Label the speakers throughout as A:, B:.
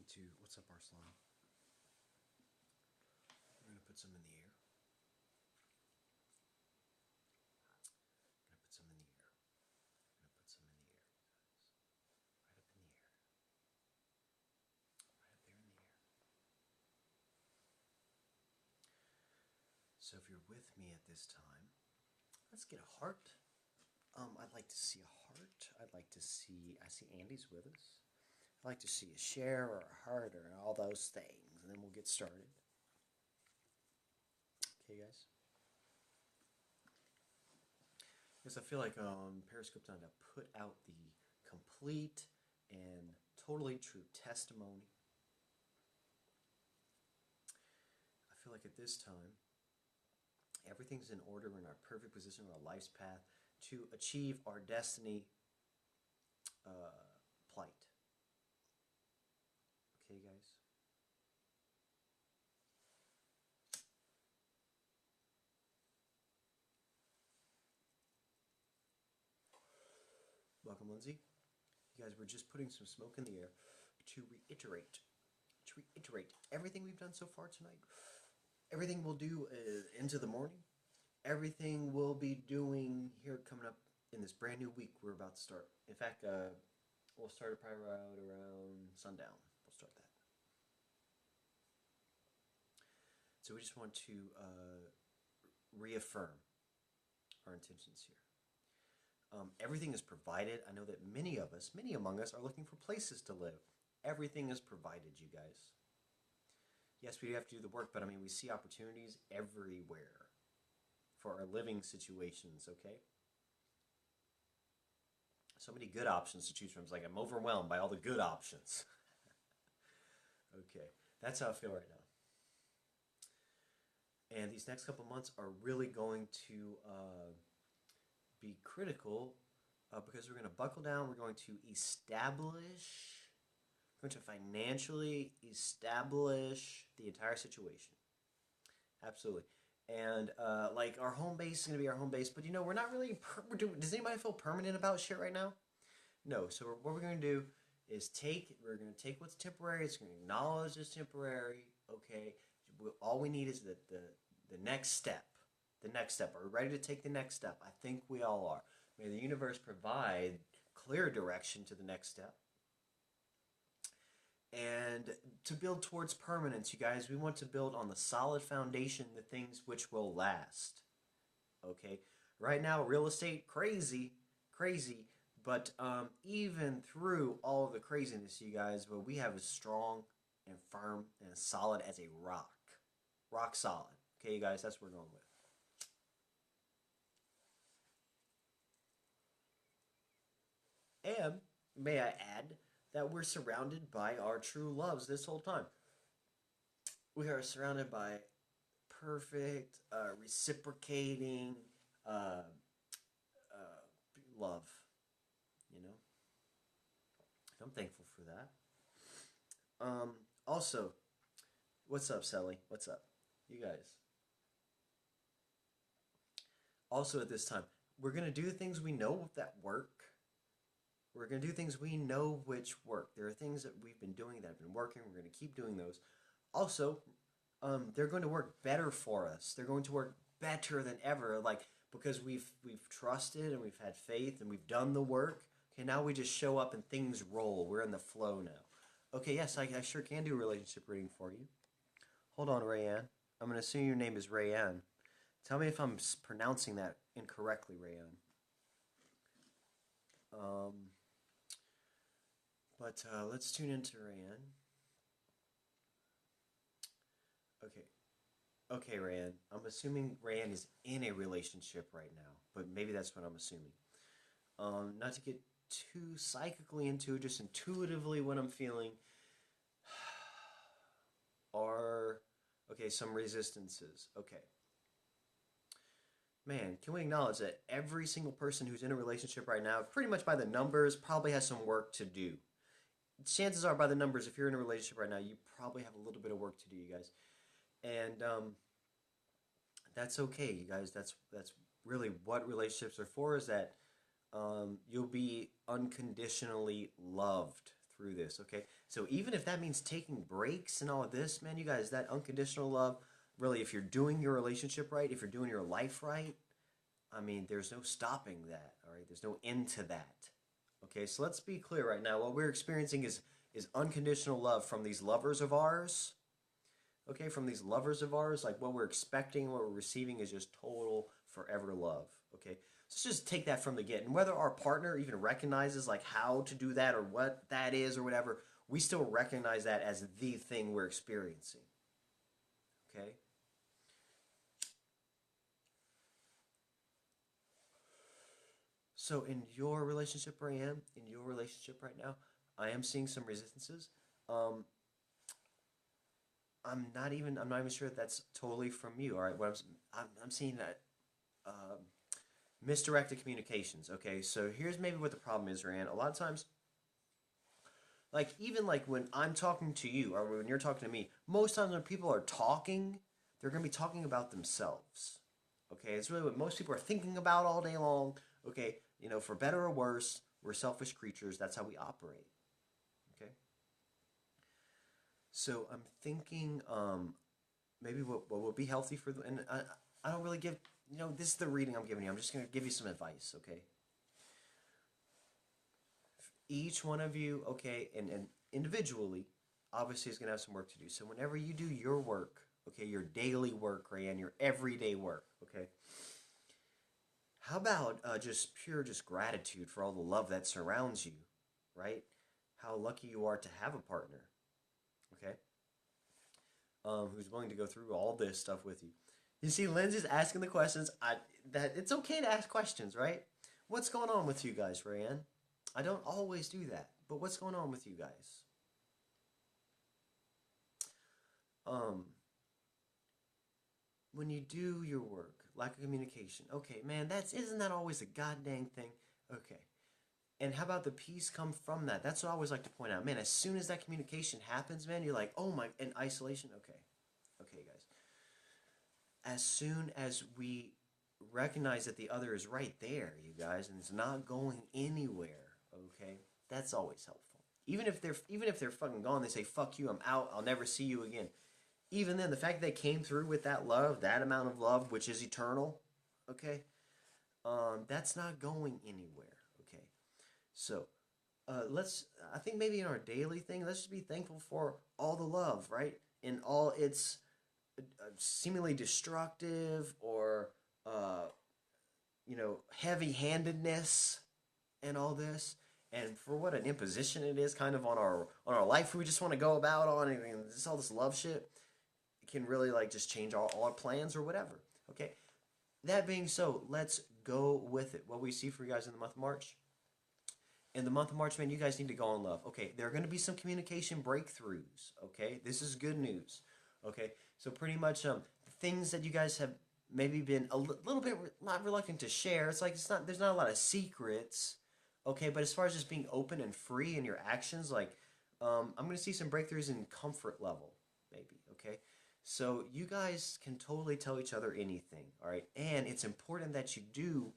A: going to, what's up, Arslan? We're going to put some in the air. I'm going to put some in the air. I'm going to put some in the air, guys. Right up in the air. Right up there in the air. So if you're with me at this time, let's get a heart. I'd like to see a heart. I'd like to see, I see Andy's with us. I'd like to see a share or a heart or all those things, and then we'll get started. Okay, guys? Because I feel like Periscope's trying to put out the complete and totally true testimony. I feel like at this time, everything's in order. We're in our perfect position on our life's path to achieve our destiny plight. Okay, guys? Welcome, Lindsay. You guys, we're just putting some smoke in the air to reiterate everything we've done so far tonight. Everything we'll do into the morning. Everything we'll be doing here coming up in this brand new week we're about to start. In fact, we'll start it probably around sundown. We'll start that. So we just want to reaffirm our intentions here. Everything is provided. I know that many among us, are looking for places to live. Everything is provided, you guys. Yes, we have to do the work, but I mean, we see opportunities everywhere for our living situations, okay? So many good options to choose from. It's like I'm overwhelmed by all the good options. Okay, that's how I feel right now. And these next couple months are really going to be critical because we're going to buckle down. We're going to financially establish the entire situation. Absolutely. And like our home base is going to be our home base, but you know, we're not really, does anybody feel permanent about shit right now? No. So what we're going to do is we're going to take what's temporary. It's going to acknowledge it's temporary. Okay. All we need is the next step. The next step. Are we ready to take the next step? I think we all are. May the universe provide clear direction to the next step. And to build towards permanence, you guys, we want to build on the solid foundation, the things which will last. Okay? Right now, real estate, crazy. But even through all of the craziness, you guys, well, we have as strong and firm and solid as a rock. Rock solid. Okay, you guys, that's what we're going with. And may I add that we're surrounded by our true loves this whole time. We are surrounded by perfect, reciprocating love. You know? I'm thankful for that. Also, what's up, Sally? What's up? You guys. Also at this time, we're going to do things we know that work. We're going to do things we know which work. There are things that we've been doing that have been working. We're going to keep doing those. Also, they're going to work better for us. They're going to work better than ever, like because we've trusted and we've had faith and we've done the work. Okay, now we just show up and things roll. We're in the flow now. Okay, yes, I sure can do a relationship reading for you. Hold on, Rayanne. I'm going to assume your name is Rayanne. Tell me if I'm pronouncing that incorrectly, Rayanne. But let's tune into Rayanne. Okay. Okay, Rayanne. I'm assuming Rayanne is in a relationship right now, but maybe that's what I'm assuming. Not to get too psychically into it, just intuitively what I'm feeling are, okay, some resistances. Okay. Man, can we acknowledge that every single person who's in a relationship right now, pretty much by the numbers, probably has some work to do. Chances are, by the numbers, if you're in a relationship right now, you probably have a little bit of work to do, you guys. And that's okay, you guys. That's really what relationships are for, is that you'll be unconditionally loved through this, okay? So even if that means taking breaks and all of this, man, you guys, that unconditional love, really, if you're doing your relationship right, if you're doing your life right, I mean, there's no stopping that, all right? There's no end to that. Okay, so let's be clear right now. What we're experiencing is unconditional love from these lovers of ours. Okay, from these lovers of ours, like what we're expecting, what we're receiving is just total forever love. Okay, so let's just take that from the get. And whether our partner even recognizes like how to do that or what that is or whatever, we still recognize that as the thing we're experiencing. Okay. So in your relationship, Rayanne, in your relationship right now, I am seeing some resistances. Um, I'm not even sure if that's totally from you. All right, I'm seeing that um, misdirected communications. Okay, so here's maybe what the problem is, Rand. A lot of times, like even like when I'm talking to you or when you're talking to me, most times when people are talking, they're gonna be talking about themselves. Okay, it's really what most people are thinking about all day long. Okay, for better or worse, we're selfish creatures. That's how we operate. Okay, so I'm thinking maybe what would be healthy for the, and I don't really give, this is the reading I'm giving you. I'm just going to give you some advice, okay? Each one of you, okay, and individually, obviously is going to have some work to do. So whenever you do your work, okay, your daily work, Rayanne, your everyday work, okay, how about just pure just gratitude for all the love that surrounds you, right? How lucky you are to have a partner, okay? Who's willing to go through all this stuff with you. You see, Lindsay's asking the questions. That it's okay to ask questions, right? What's going on with you guys, Rayanne? I don't always do that, but what's going on with you guys? Um, when you do your work, lack of communication. Okay, man, that's isn't that always a goddamn thing? Okay. And how about the peace come from that? That's what I always like to point out. Man, as soon as that communication happens, man, you're like, oh my, in isolation. Okay. Okay, guys. As soon as we recognize that the other is right there, you guys, and it's not going anywhere, okay? That's always helpful. Even if they're fucking gone, they say, fuck you, I'm out, I'll never see you again. Even then, the fact that they came through with that love, that amount of love, which is eternal, okay? That's not going anywhere, okay? So, I think maybe in our daily thing, let's just be thankful for all the love, right? In all its seemingly destructive or uh, heavy-handedness and all this, and for what an imposition it is, kind of on our life we just want to go about on, and just all this love shit, it can really like just change all our plans or whatever. Okay, that being so, let's go with it. What we see for you guys in the month of March. In the month of March, man, you guys need to go in love. Okay, there are going to be some communication breakthroughs. Okay, this is good news. Okay, so pretty much things that you guys have maybe been little bit not reluctant to share. It's like there's not a lot of secrets. Okay, but as far as just being open and free in your actions, like I'm going to see some breakthroughs in comfort level, maybe. Okay, so you guys can totally tell each other anything. All right, and it's important that you do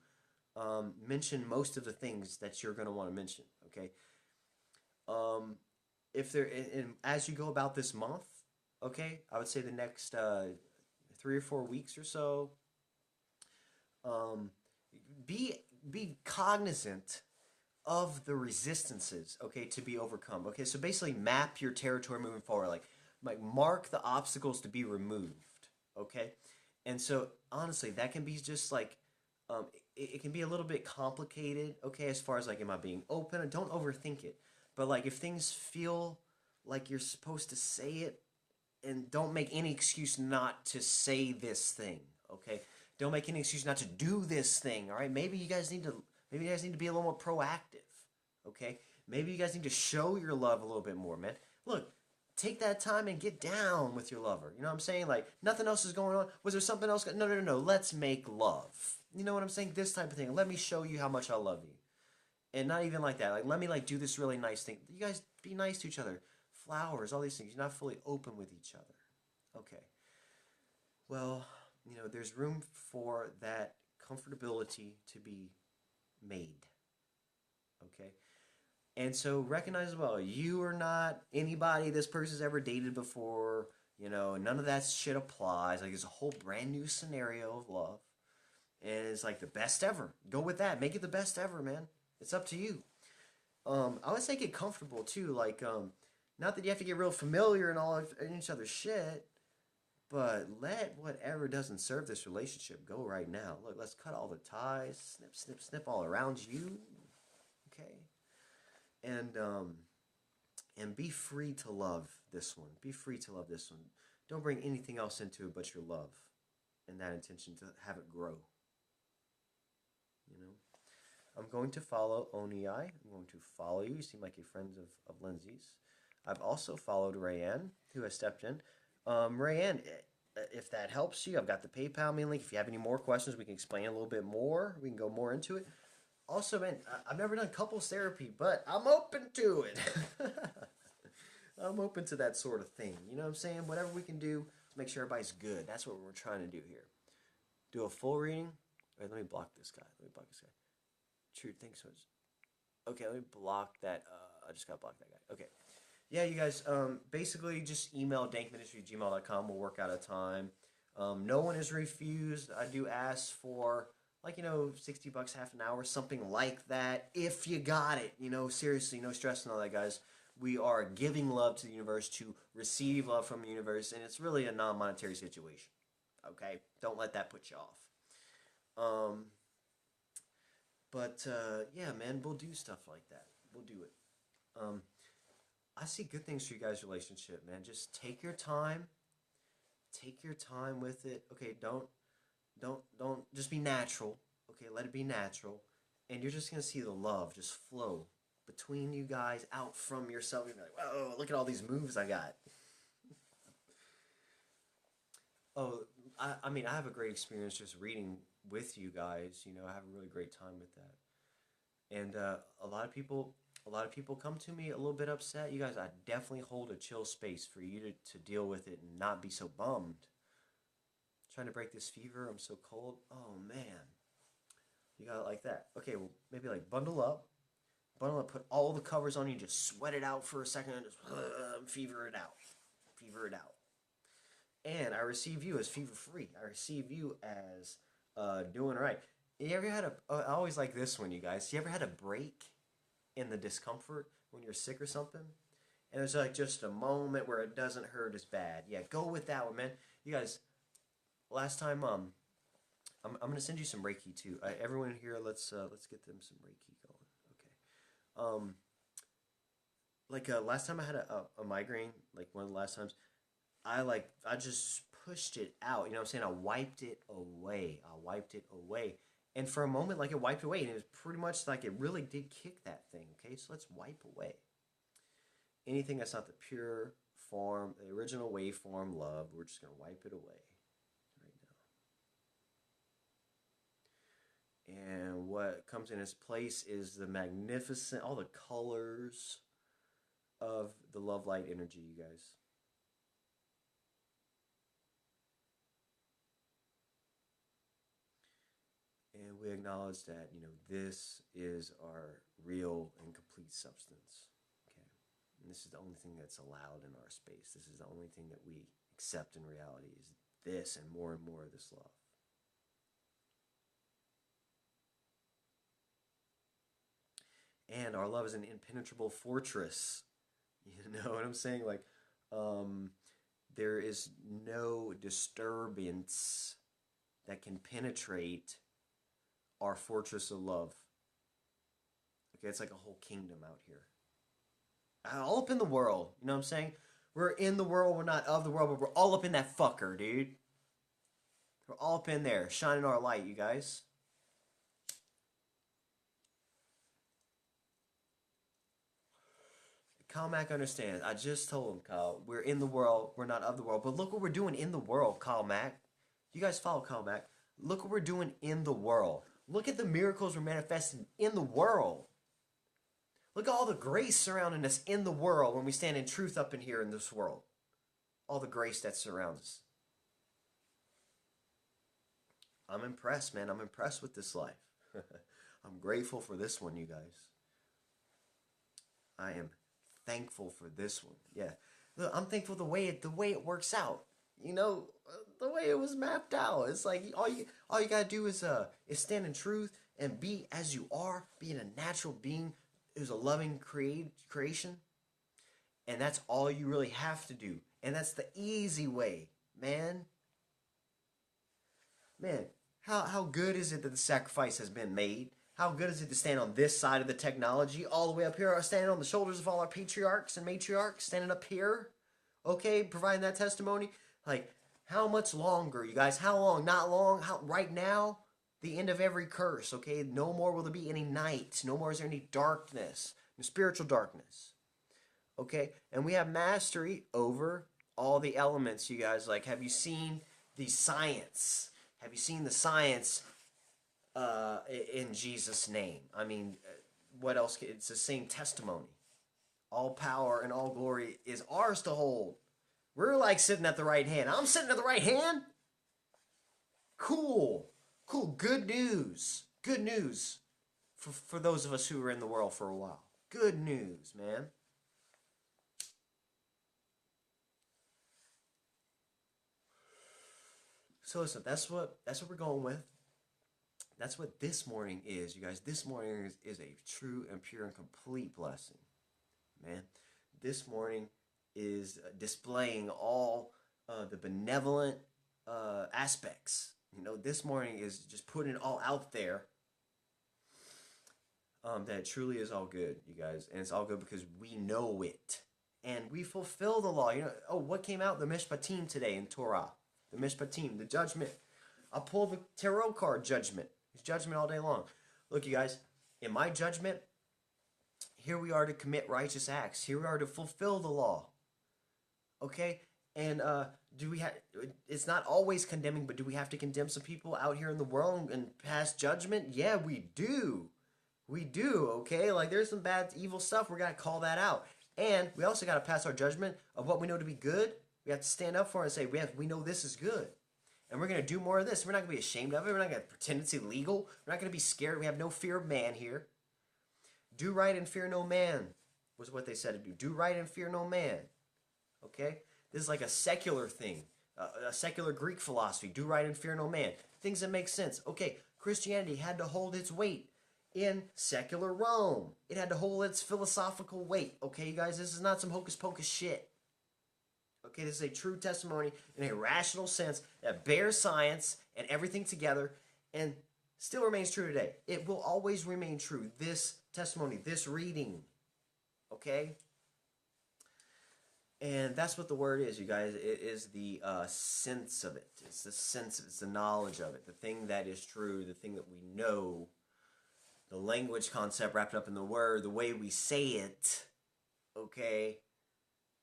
A: mention most of the things that you're going to want to mention. Okay. Um, if there, and as you go about this month, okay, I would say the next 3 or 4 weeks or so, um, be be cognizant of the resistances, okay, to be overcome. Okay, so basically map your territory moving forward, like mark the obstacles to be removed. Okay, and so honestly, that can be just like it can be a little bit complicated, okay, as far as like, am I being open? Don't overthink it. But like, if things feel like you're supposed to say it, and don't make any excuse not to say this thing, okay? Don't make any excuse not to do this thing, all right? Maybe you guys need to be a little more proactive, okay? Maybe you guys need to show your love a little bit more, man. Look, take that time and get down with your lover. You know what I'm saying? Like, nothing else is going on. Was there something else? No, no, no, no. Let's make love. You know what I'm saying? This type of thing. Let me show you how much I love you. And not even like that. Like, let me like do this really nice thing. You guys be nice to each other. Flowers, all these things. You're not fully open with each other. Okay. Well, there's room for that comfortability to be made. Okay. And so recognize as well, you are not anybody this person's ever dated before. You know, none of that shit applies. Like, it's a whole brand new scenario of love. And it's like the best ever. Go with that. Make it the best ever, man. It's up to you. I would say get comfortable too. Like, not that you have to get real familiar and all of each other's shit, but let whatever doesn't serve this relationship go right now. Look, let's cut all the ties, snip, snip, snip all around you. Okay, and be free to love this one. Be free to love this one. Don't bring anything else into it but your love and that intention to have it grow. You know, I'm going to follow Onei. I'm going to follow you. You seem like you're friends of Lindsay's. I've also followed Rayanne, who has stepped in. Rayanne, if that helps you, I've got the PayPal me link. If you have any more questions, we can explain a little bit more. We can go more into it. Also, man, I've never done couples therapy, but I'm open to it. I'm open to that sort of thing. You know what I'm saying? Whatever we can do to make sure everybody's good. That's what we're trying to do here. Do a full reading. Wait, let me block this guy. True, thanks so much. Okay, let me block that. I just got to block that guy. Okay. Yeah, you guys, basically just email dankministry@gmail.com. We'll work out a time. No one is refused. I do ask for, like, $60, half an hour, something like that. If you got it, seriously, no stress and all that, guys. We are giving love to the universe to receive love from the universe, and it's really a non-monetary situation. Okay? Don't let that put you off. Yeah, man, we'll do stuff like that. We'll do it. I see good things for you guys' relationship, man. Just take your time. Take your time with it. Okay, don't just be natural. Okay, let it be natural. And you're just gonna see the love just flow between you guys, out from yourself. You're like, whoa, look at all these moves I got. Oh, I mean, I have a great experience just reading with you guys. I have a really great time with that. And a lot of people come to me a little bit upset. You guys, I definitely hold a chill space for you to deal with it and not be so bummed. Trying to break this fever. I'm so cold. Oh man, you got it like that. Okay, well maybe like bundle up, put all the covers on you, just sweat it out for a second, and just fever it out. And I receive you as fever free. I receive you as doing right. You ever had I always like this one, you guys. You ever had a break in the discomfort when you're sick or something? And there's like just a moment where it doesn't hurt as bad. Yeah, go with that one, man. You guys, last time, I'm gonna send you some Reiki too. Everyone here, let's get them some Reiki going. Okay. Last time I had a migraine, like one of the last times, I just pushed it out. You know what I'm saying? I wiped it away. And for a moment, like, it wiped away, and it was pretty much like it really did kick that thing. Okay, so let's wipe away anything that's not the pure form, the original waveform love. We're just gonna wipe it away right now. And what comes in its place is the magnificent, all the colors of the love light energy, you guys. And we acknowledge that, this is our real and complete substance. Okay. And this is the only thing that's allowed in our space. This is the only thing that we accept in reality is this and more of this love. And our love is an impenetrable fortress. You know what I'm saying? Like, there is no disturbance that can penetrate our fortress of love. Okay, it's like a whole kingdom out here. All up in the world. You know what I'm saying? We're in the world, we're not of the world, but we're all up in that fucker, dude. We're all up in there, shining our light, you guys. Kyle Mack understands. I just told him, Kyle, we're in the world, we're not of the world. But look what we're doing in the world, Kyle Mack. You guys follow Kyle Mack. Look what we're doing in the world. Look at the miracles we're manifesting in the world. Look at all the grace surrounding us in the world when we stand in truth up in here in this world. All the grace that surrounds us. I'm impressed, man. I'm impressed with this life. I'm grateful for this one, you guys. I am thankful for this one. Yeah. Look, I'm thankful the way it works out. The way it was mapped out. It's like all you gotta do is stand in truth and be as you are, being a natural being who's a loving creation, and that's all you really have to do. And that's the easy way, man. Man, how good is it that the sacrifice has been made? How good is it to stand on this side of the technology, all the way up here, standing on the shoulders of all our patriarchs and matriarchs, standing up here, okay, providing that testimony? Like, how much longer, you guys? How long? Not long. How right now? The end of every curse, okay? No more will there be any night. No more is there any darkness, no spiritual darkness, okay? And we have mastery over all the elements, you guys. Like, have you seen the science? Have you seen the science in Jesus' name? I mean, what else? It's the same testimony. All power and all glory is ours to hold. We're like sitting at the right hand. I'm sitting at the right hand. Cool. Cool. Good news. Good news for those of us who were in the world for a while. Good news, man. So listen, that's what we're going with. That's what this morning is, you guys. This morning is a true and pure and complete blessing, man. This morning is displaying all the benevolent aspects. This morning is just putting it all out there. That it truly is all good, you guys, and it's all good because we know it, and we fulfill the law. Oh, what came out? The Mishpatim today in Torah. The Mishpatim, the judgment. I'll pull the tarot card, judgment. It's judgment all day long. Look, you guys, in my judgment, here we are to commit righteous acts. Here we are to fulfill the law. Okay? And do we have? It's not always condemning, but do we have to condemn some people out here in the world and pass judgment? Yeah, we do. We do, okay? Like, there's some bad, evil stuff. We're going to call that out. And we also got to pass our judgment of what we know to be good. We have to stand up for it and say, we know this is good. And we're going to do more of this. We're not going to be ashamed of it. We're not going to pretend it's illegal. We're not going to be scared. We have no fear of man here. Do right and fear no man was what they said to do. Do right and fear no man. Okay? This is like a secular thing. A secular Greek philosophy. Do right and fear no man. Things that make sense. Okay, Christianity had to hold its weight in secular Rome. It had to hold its philosophical weight. Okay, you guys? This is not some hocus pocus shit. Okay, this is a true testimony in a rational sense that bears science and everything together and still remains true today. It will always remain true. This testimony, this reading. Okay? And that's what the word is, you guys. It is the sense of it. It's the sense, it's the knowledge of it. The thing that is true, the thing that we know. The language concept wrapped up in the word, the way we say it, okay,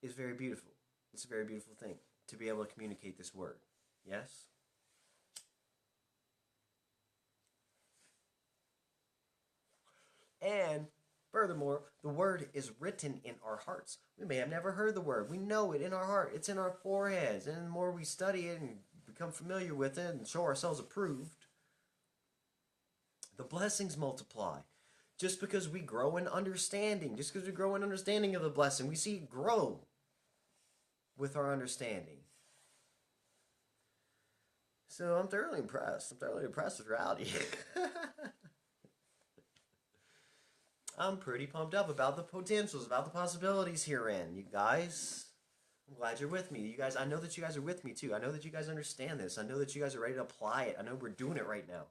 A: is very beautiful. It's a very beautiful thing to be able to communicate this word. Yes? And furthermore, the word is written in our hearts. We may have never heard the word. We know it in our heart. It's in our foreheads. And the more we study it and become familiar with it and show ourselves approved, the blessings multiply. Just because we grow in understanding, just because we grow in understanding of the blessing, we see it grow with our understanding. So I'm thoroughly impressed. I'm thoroughly impressed with reality. I'm pretty pumped up about the potentials, about the possibilities herein, you guys. I'm glad you're with me. You guys, I know that you guys are with me too. I know that you guys understand this. I know that you guys are ready to apply it. I know we're doing it right now.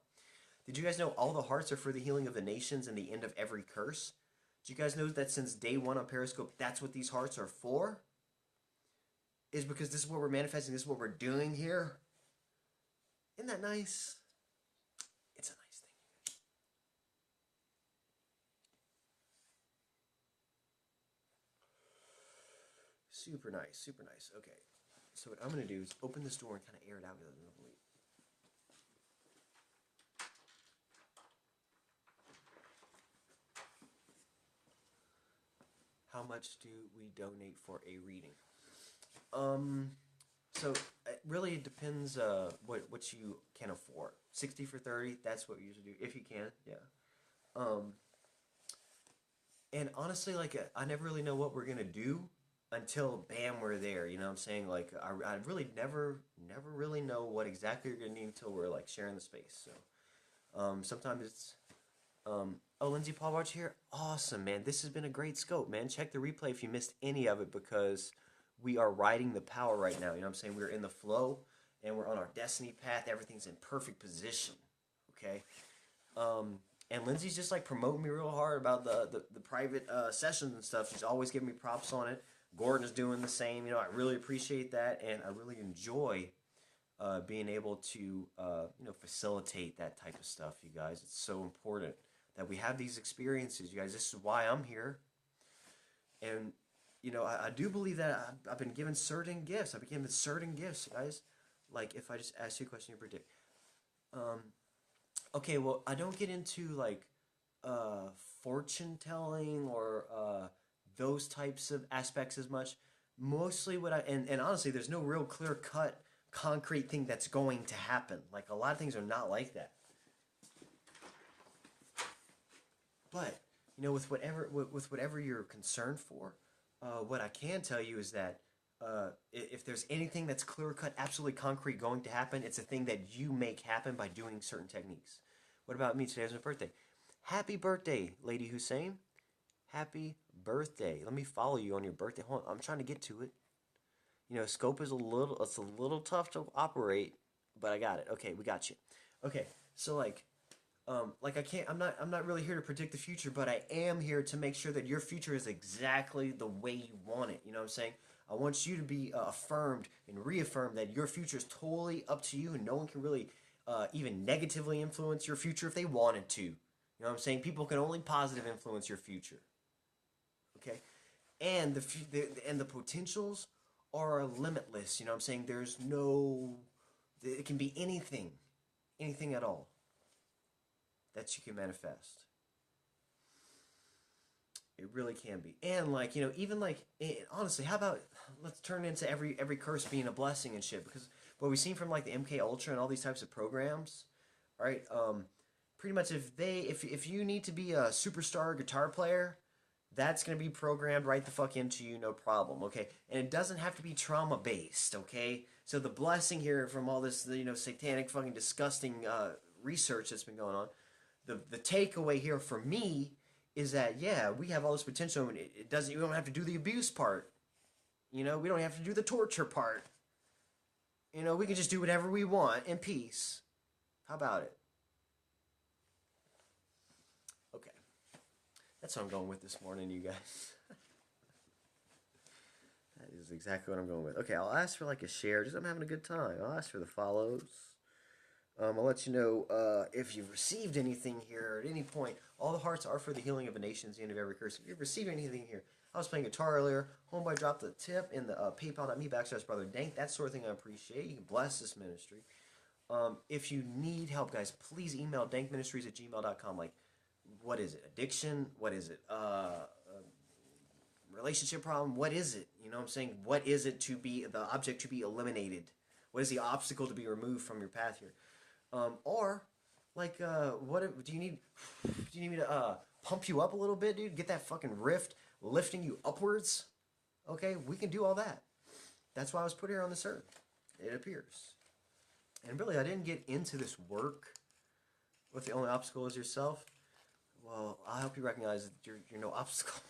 A: Did you guys know all the hearts are for the healing of the nations and the end of every curse? Did you guys know that since day one on Periscope, that's what these hearts are for? Is because this is what we're manifesting, this is what we're doing here. Isn't that nice? It's a nice thing. Super nice, super nice. Okay, so what I'm going to do is open this door and kind of air it out. How much do we donate for a reading? So it really depends what you can afford. 60 for 30, that's what we usually do, if you can, yeah. And honestly, like I never really know what we're gonna do until bam, we're there. You know what I'm saying? Like I really never really know what exactly you're gonna need until we're like sharing the space. So sometimes it's oh, Lindsay Paul Watch here. Awesome, man. This has been a great scope, man. Check the replay if you missed any of it because we are riding the power right now. You know what I'm saying? We're in the flow and we're on our destiny path. Everything's in perfect position. Okay. Um, and Lindsay's just like promoting me real hard about the private sessions and stuff. She's always giving me props on it. Gordon is doing the same. You know, I really appreciate that, and I really enjoy being able to facilitate that type of stuff. You guys, it's so important that we have these experiences. You guys, this is why I'm here, and I do believe that I've been given certain gifts. I've been given certain gifts, guys. Like if I just ask you a question, you predict. Um, Okay, well, I don't get into like fortune telling or those types of aspects as much. Mostly what and honestly, there's no real clear cut concrete thing that's going to happen. Like a lot of things are not like that. But with whatever you're concerned for, what I can tell you is that if there's anything that's clear cut, absolutely concrete going to happen, it's a thing that you make happen by doing certain techniques. What about me? Today was my birthday. Happy birthday, Lady Hussein. Happy birthday. Let me follow you on your birthday. Hold on, I'm trying to get to it. Scope is it's a little tough to operate, but I got it. Okay, we got you. Okay, so like I'm not really here to predict the future, but I am here to make sure that your future is exactly the way you want it. You know what I'm saying? I want you to be affirmed and reaffirmed that your future is totally up to you, and no one can really even negatively influence your future if they wanted to. You know what I'm saying? People can only positive influence your future. Okay, and the potentials are limitless. You know what I'm saying? There's no, it can be anything at all that you can manifest. It really can be. And like, even like honestly, how about let's turn into every curse being a blessing and shit because what we've seen from like the MK Ultra and all these types of programs, right? Pretty much if you need to be a superstar guitar player, that's going to be programmed right the fuck into you, no problem, okay? And it doesn't have to be trauma based, okay? So the blessing here from all this, satanic fucking disgusting research that's been going on, the takeaway here for me is that yeah, we have all this potential. And it doesn't. You don't have to do the abuse part. We don't have to do the torture part. We can just do whatever we want in peace. How about it? Okay, that's what I'm going with this morning, you guys. That is exactly what I'm going with. Okay, I'll ask for like a share. Just I'm having a good time. I'll ask for the follows. I'll let you know if you've received anything here at any point. All the hearts are for the healing of a nation. At the end of every curse. If you've received anything here, I was playing guitar earlier. Homeboy dropped the tip in the PayPal.me/brother Dank. That sort of thing I appreciate. You can bless this ministry. If you need help, guys, please email dankministries@gmail.com. Like, what is it? Addiction? What is it? Relationship problem? What is it? You know what I'm saying? What is it to be the object to be eliminated? What is the obstacle to be removed from your path here? Or like what do you need? Do you need me to pump you up a little bit, dude? Get that fucking rift lifting you upwards? Okay, we can do all that. That's why I was put here on this earth. It appears. And really, I didn't get into this work if the only obstacle is yourself. Well, I hope you recognize that you're no obstacle.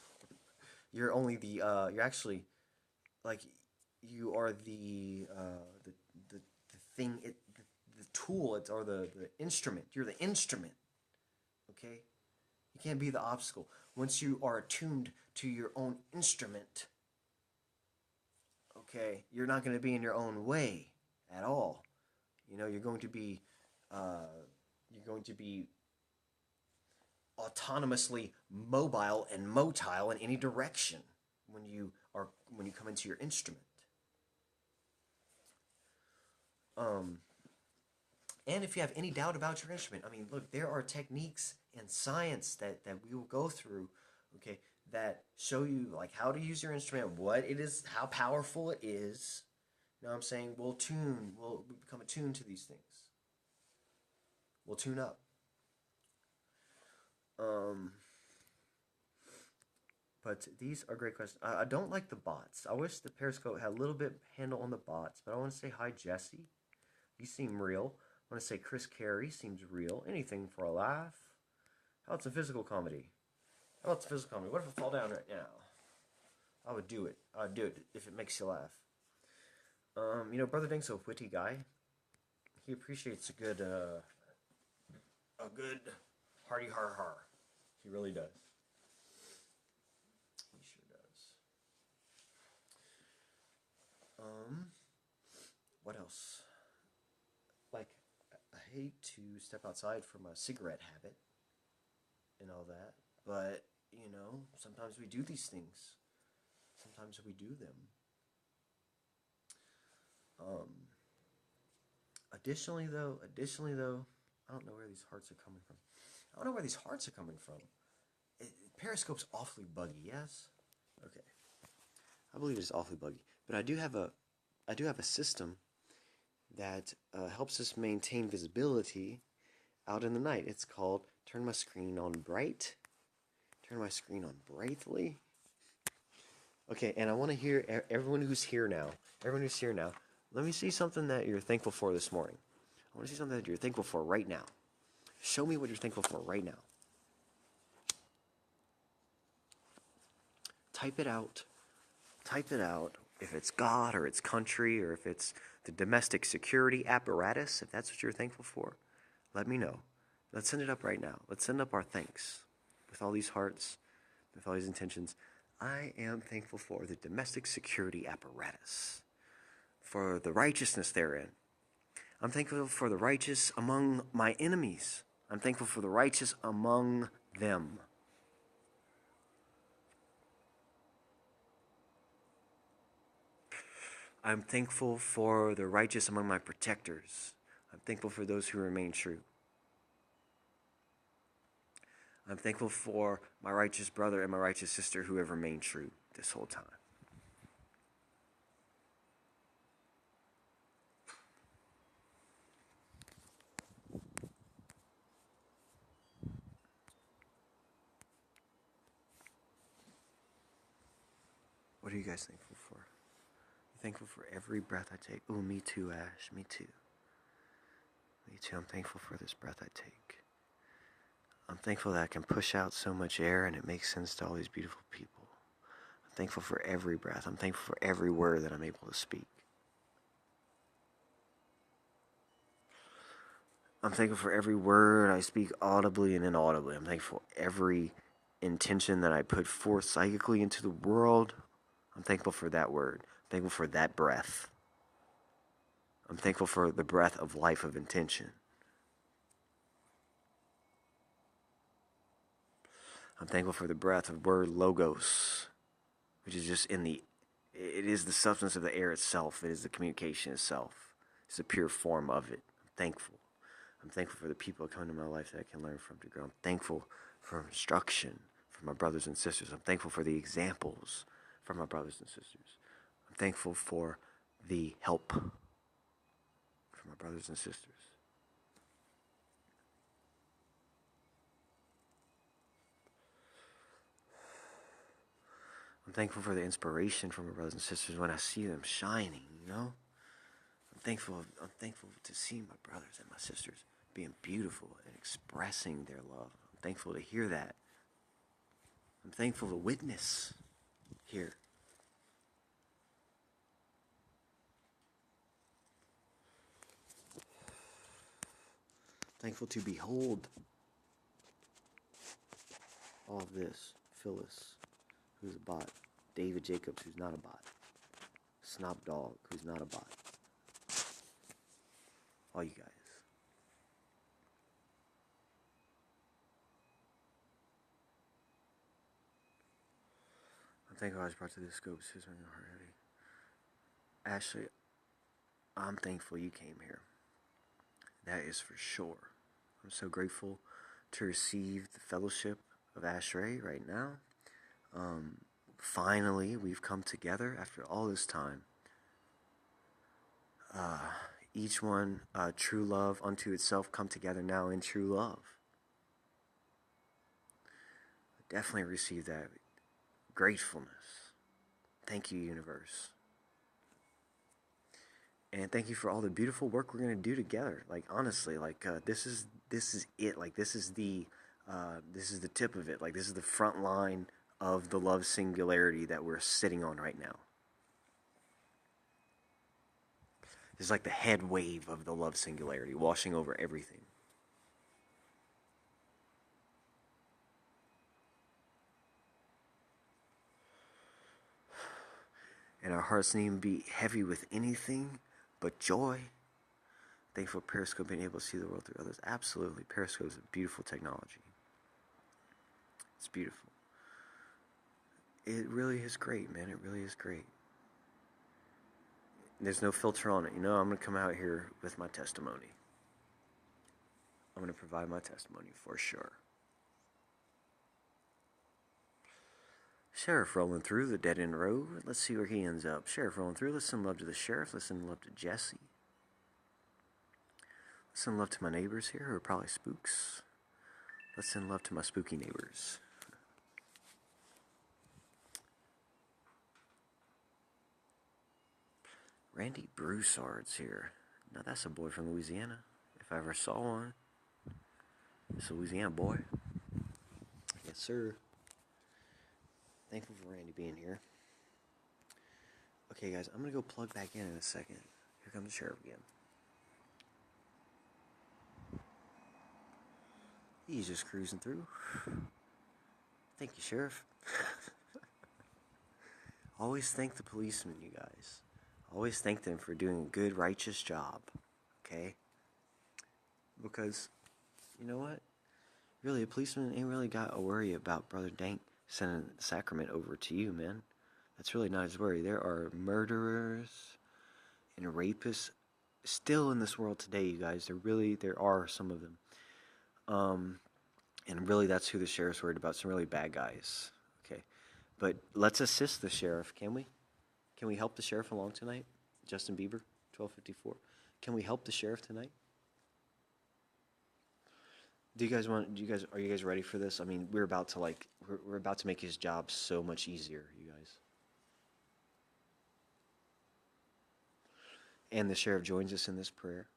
A: You're only the you're actually like you are the thing the tool or the instrument. You're the instrument. Okay? You can't be the obstacle. Once you are attuned to your own instrument, okay, you're not going to be in your own way at all. You're going to be autonomously mobile and motile in any direction when you come into your instrument. And if you have any doubt about your instrument, I mean, look, there are techniques and science that we will go through, okay, that show you like how to use your instrument, what it is, how powerful it is. You know what I'm saying? We'll become attuned to these things. We'll tune up. But these are great questions. I don't like the bots. I wish the Periscope had a little bit handle on the bots. But I want to say hi, Jesse. You seem real. I want to say Chris Carey seems real. Anything for a laugh. How about some physical comedy? How about some physical comedy? What if I fall down right now? I would do it. I'd do it if it makes you laugh. Brother Dank's a witty guy. He appreciates a good hearty har har. He really does. He sure does. What else? Like, I hate to step outside from a cigarette habit and all that, but sometimes we do these things. Sometimes we do them. Additionally though, I don't know where these hearts are coming from. Periscope's awfully buggy, yes? Okay. I believe it's awfully buggy. But I do have a system that helps us maintain visibility out in the night. It's called Turn My Screen On Bright. Turn my screen on brightly. Okay, and I want to hear everyone who's here now. Let me see something that you're thankful for this morning. I want to see something that you're thankful for right now. Show me what you're thankful for right now. Type it out. If it's God or it's country or if it's the domestic security apparatus, if that's what you're thankful for, let me know. Let's send it up right now. Let's send up our thanks with all these hearts, with all these intentions. I am thankful for the domestic security apparatus, for the righteousness therein. I'm thankful for the righteous among my enemies. I'm thankful for the righteous among them. I'm thankful for the righteous among my protectors. I'm thankful for those who remain true. I'm thankful for my righteous brother and my righteous sister who have remained true this whole time. What are you guys thankful for? I'm thankful for every breath I take. Oh, me too, Ash. Me too. Me too. I'm thankful for this breath I take. I'm thankful that I can push out so much air and it makes sense to all these beautiful people. I'm thankful for every breath. I'm thankful for every word that I'm able to speak. I'm thankful for every word I speak audibly and inaudibly. I'm thankful for every intention that I put forth psychically into the world. I'm thankful for that word. I'm thankful for that breath. I'm thankful for the breath of life of intention. I'm thankful for the breath of word logos, which is just it is the substance of the air itself. It is the communication itself. It's the pure form of it. I'm thankful. I'm thankful for the people that come into my life that I can learn from to grow. I'm thankful for instruction from my brothers and sisters. I'm thankful for the examples from my brothers and sisters. I'm thankful for the help from my brothers and sisters. I'm thankful for the inspiration from my brothers and sisters when I see them shining, I'm thankful to see my brothers and my sisters being beautiful and expressing their love. I'm thankful to hear that. I'm thankful to witness here. Thankful to behold all of this. Phyllis, who's a bot. David Jacobs, who's not a bot. Snob Dog, who's not a bot. All you guys. I'm thankful I was brought to this scope. Ashley, I'm thankful you came here. That is for sure. I'm so grateful to receive the fellowship of Ashray right now. Finally, we've come together after all this time. Each one, true love unto itself, come together now in true love. I definitely received that. gratefulness. Thank you, universe. And thank you for all the beautiful work we're gonna do together. Like honestly, like this is it. Like this is the tip of it. Like this is the front line of the love singularity that we're sitting on right now. This is like the head wave of the love singularity, washing over everything. And our hearts need to be heavy with anything but joy. Thankful Periscope being able to see the world through others. Absolutely. Periscope is a beautiful technology. It's beautiful. It really is great, man. It really is great. There's no filter on it. You know, I'm going to come out here with my testimony. I'm going to provide my testimony for sure. Sheriff rolling through the dead-end road. Let's see where he ends up. Sheriff rolling through. Let's send love to the sheriff. Let's send love to Jesse. Let's send love to my neighbors here who are probably spooks. Let's send love to my spooky neighbors. Randy Broussard's here. Now that's a boy from Louisiana, if I ever saw one. It's a Louisiana boy. Yes, sir. Thankful for Randy being here. Okay, guys, I'm going to go plug back in a second. Here comes the sheriff again. He's just cruising through. Thank you, Sheriff. Always thank the policemen, you guys. Always thank them for doing a good, righteous job. Okay? Because, you know what? Really, a policeman ain't really got to worry about Brother Dank sending the sacrament over to you, man. That's really not his worry. There are murderers and rapists still in this world today, you guys. There are some of them. And really, that's who the sheriff's worried about. Some really bad guys. Okay. But let's assist the sheriff, can we? Can we help the sheriff along tonight? Justin Bieber, 1254. Can we help the sheriff tonight? Are you guys ready for this? I mean, we're about to make his job so much easier, you guys. And the sheriff joins us in this prayer.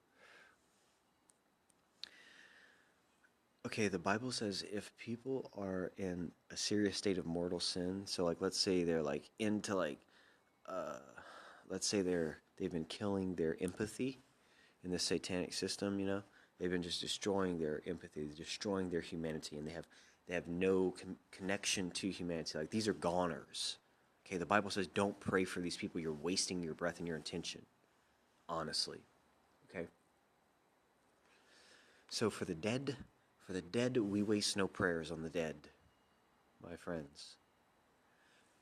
A: Okay, the Bible says if people are in a serious state of mortal sin, so like let's say they're like into like let's say they've been killing their empathy in the satanic system, you know? They've been just destroying their empathy, destroying their humanity, and they have no connection to humanity. Like these are goners. Okay, the Bible says don't pray for these people. You're wasting your breath and your intention. Honestly. Okay? So for the dead, we waste no prayers on the dead, my friends.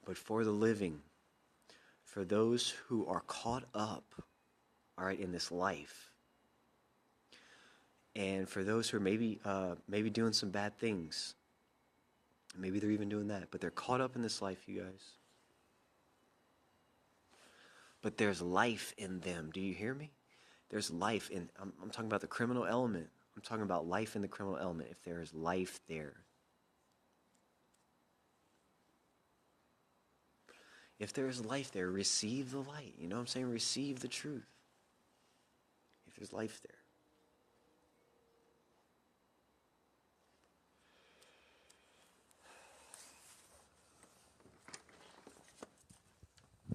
A: But for the living, for those who are caught up, all right, in this life, and for those who are maybe doing some bad things, maybe they're even doing that, but they're caught up in this life, you guys. But there's life in them. Do you hear me? There's life in. I'm talking about the criminal element. I'm talking about life in the criminal element. If there is life there. If there is life there, receive the light. You know what I'm saying? Receive the truth. If there's life there.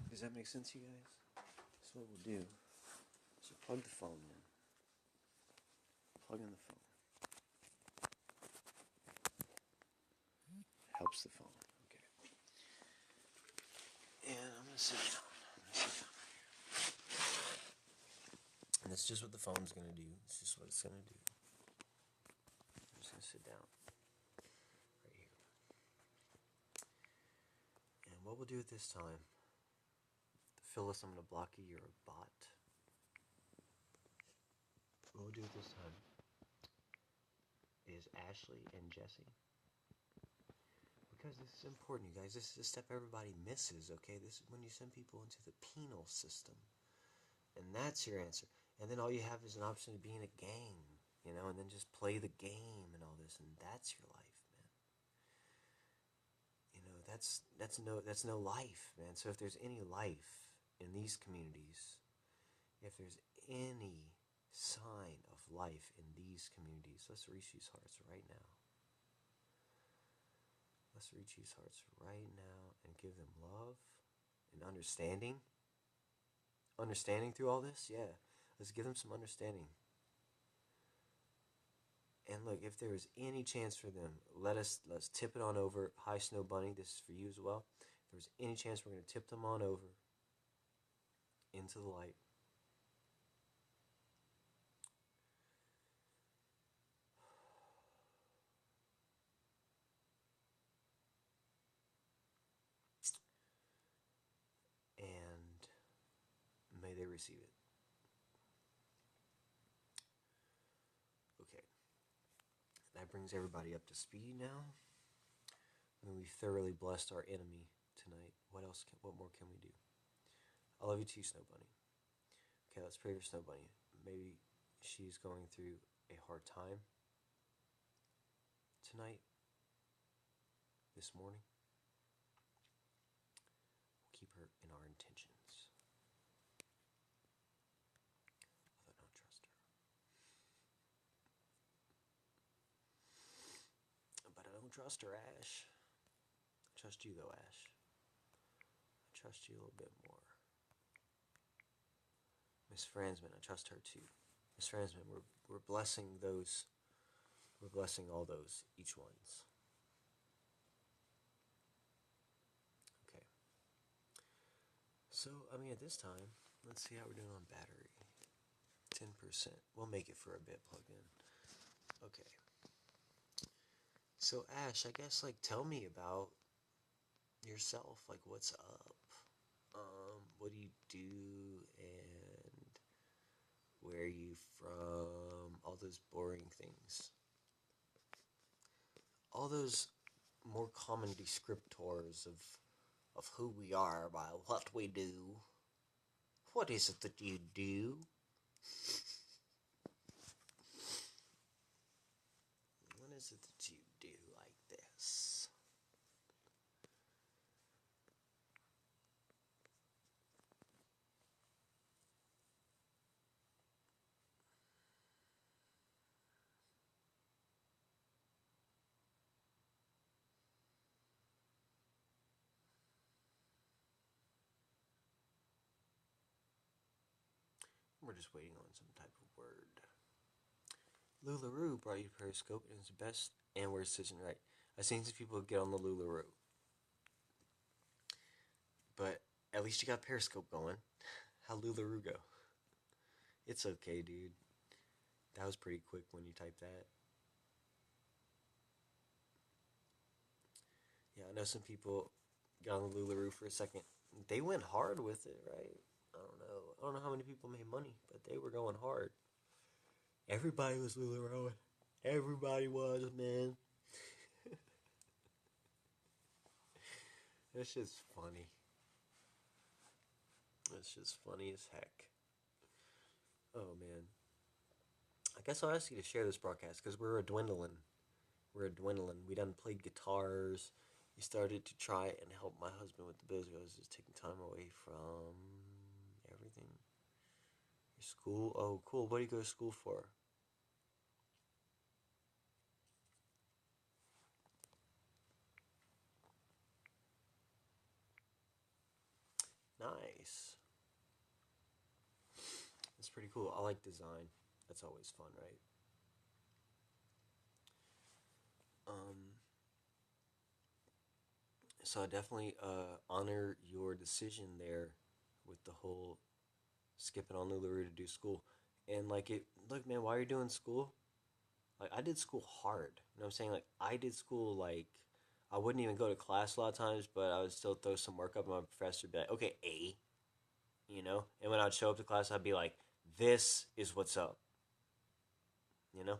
A: Does that make sense, you guys? That's what we'll do. So plug the phone in. Plug in the phone. Helps the phone. Okay. And I'm going to sit down. And that's just what the phone's going to do. It's just what it's going to do. I'm just going to sit down. Right here. And what we'll do at this time, Phyllis, I'm going to block you. You're a bot. What we'll do at this time is Ashley and Jesse. Because this is important, you guys. This is a step everybody misses, okay? This is when you send people into the penal system. And that's your answer. And then all you have is an option to be in a gang, you know, and then just play the game and all this. And that's your life, man. You know, that's no life, man. So if there's any life in these communities, if there's any sign of life in these communities, let's reach these hearts right now. Let's reach these hearts right now and give them love and understanding. Understanding through all this, yeah. Let's give them some understanding. And look, if there is any chance for them, let's tip it on over. Hi, Snow Bunny, this is for you as well. If there's any chance, we're going to tip them on over into the light. And may they receive it. Okay. That brings everybody up to speed now. I mean, we thoroughly blessed our enemy tonight. What more can we do? I love you too, Snow Bunny. Okay, let's pray for Snow Bunny. Maybe she's going through a hard time tonight, this morning. We'll keep her in our intentions. Although I don't trust her. But I don't trust her, Ash. I trust you though, Ash. I trust you a little bit more. Miss Franzman, I trust her too. Miss Franzman, we're blessing those. We're blessing all those, each ones. Okay. So, I mean, at this time, let's see how we're doing on battery. 10%. We'll make it for a bit plugged in. Okay. So, Ash, I guess, like, tell me about yourself. Like, what's up? What do you do? And where are you from? All those boring things. All those more common descriptors of who we are by what we do. What is it that you do? What is it that you do like this? We're just waiting on some type of word. LuLaRoo brought you Periscope and it's the best and worst decision right. I've seen some people get on the LuLaRoo. But at least you got Periscope going. How'd LuLaRoo go? It's okay, dude. That was pretty quick when you typed that. Yeah, I know some people got on the LuLaRoo for a second. They went hard with it, right? I don't know how many people made money, but they were going hard. Everybody was LuLaRooing. Everybody was, man. That's just funny. That's just funny as heck. Oh, man. I guess I'll ask you to share this broadcast because we're a dwindling. We done played guitars. We started to try and help my husband with the business. Just taking time away from everything. Your school? Oh, cool. What do you go to school for? Nice. That's pretty cool. I like design. That's always fun, right? So I definitely honor your decision there with the whole skipping on LuLaRoo to do school. And like look, man, while you're doing school, like I did school hard. You know what I'm saying? Like I did school like I wouldn't even go to class a lot of times, but I would still throw some work up and my professor would be like, okay, A, you know? And when I'd show up to class, I'd be like, this is what's up, you know?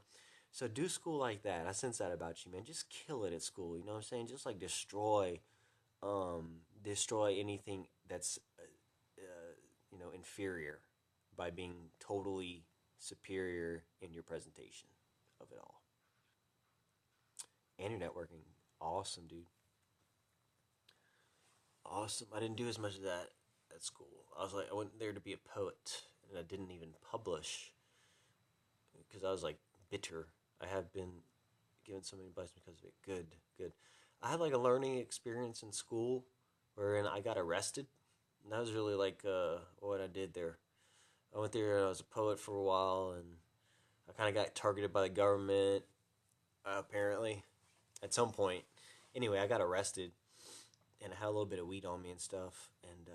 A: So do school like that. I sense that about you, man. Just kill it at school, you know what I'm saying? Just like destroy anything that's, inferior by being totally superior in your presentation of it all. And your networking. Awesome, dude.
B: Awesome. I didn't do as much of that at school. I went there to be a poet, and I didn't even publish because I was like bitter. I have been given so many advice because of it. Good, good. I had like a learning experience in school wherein I got arrested. And that was really like what I did there. I went there and I was a poet for a while, and I kind of got targeted by the government, apparently, at some point. Anyway, I got arrested, and I had a little bit of weed on me and stuff. And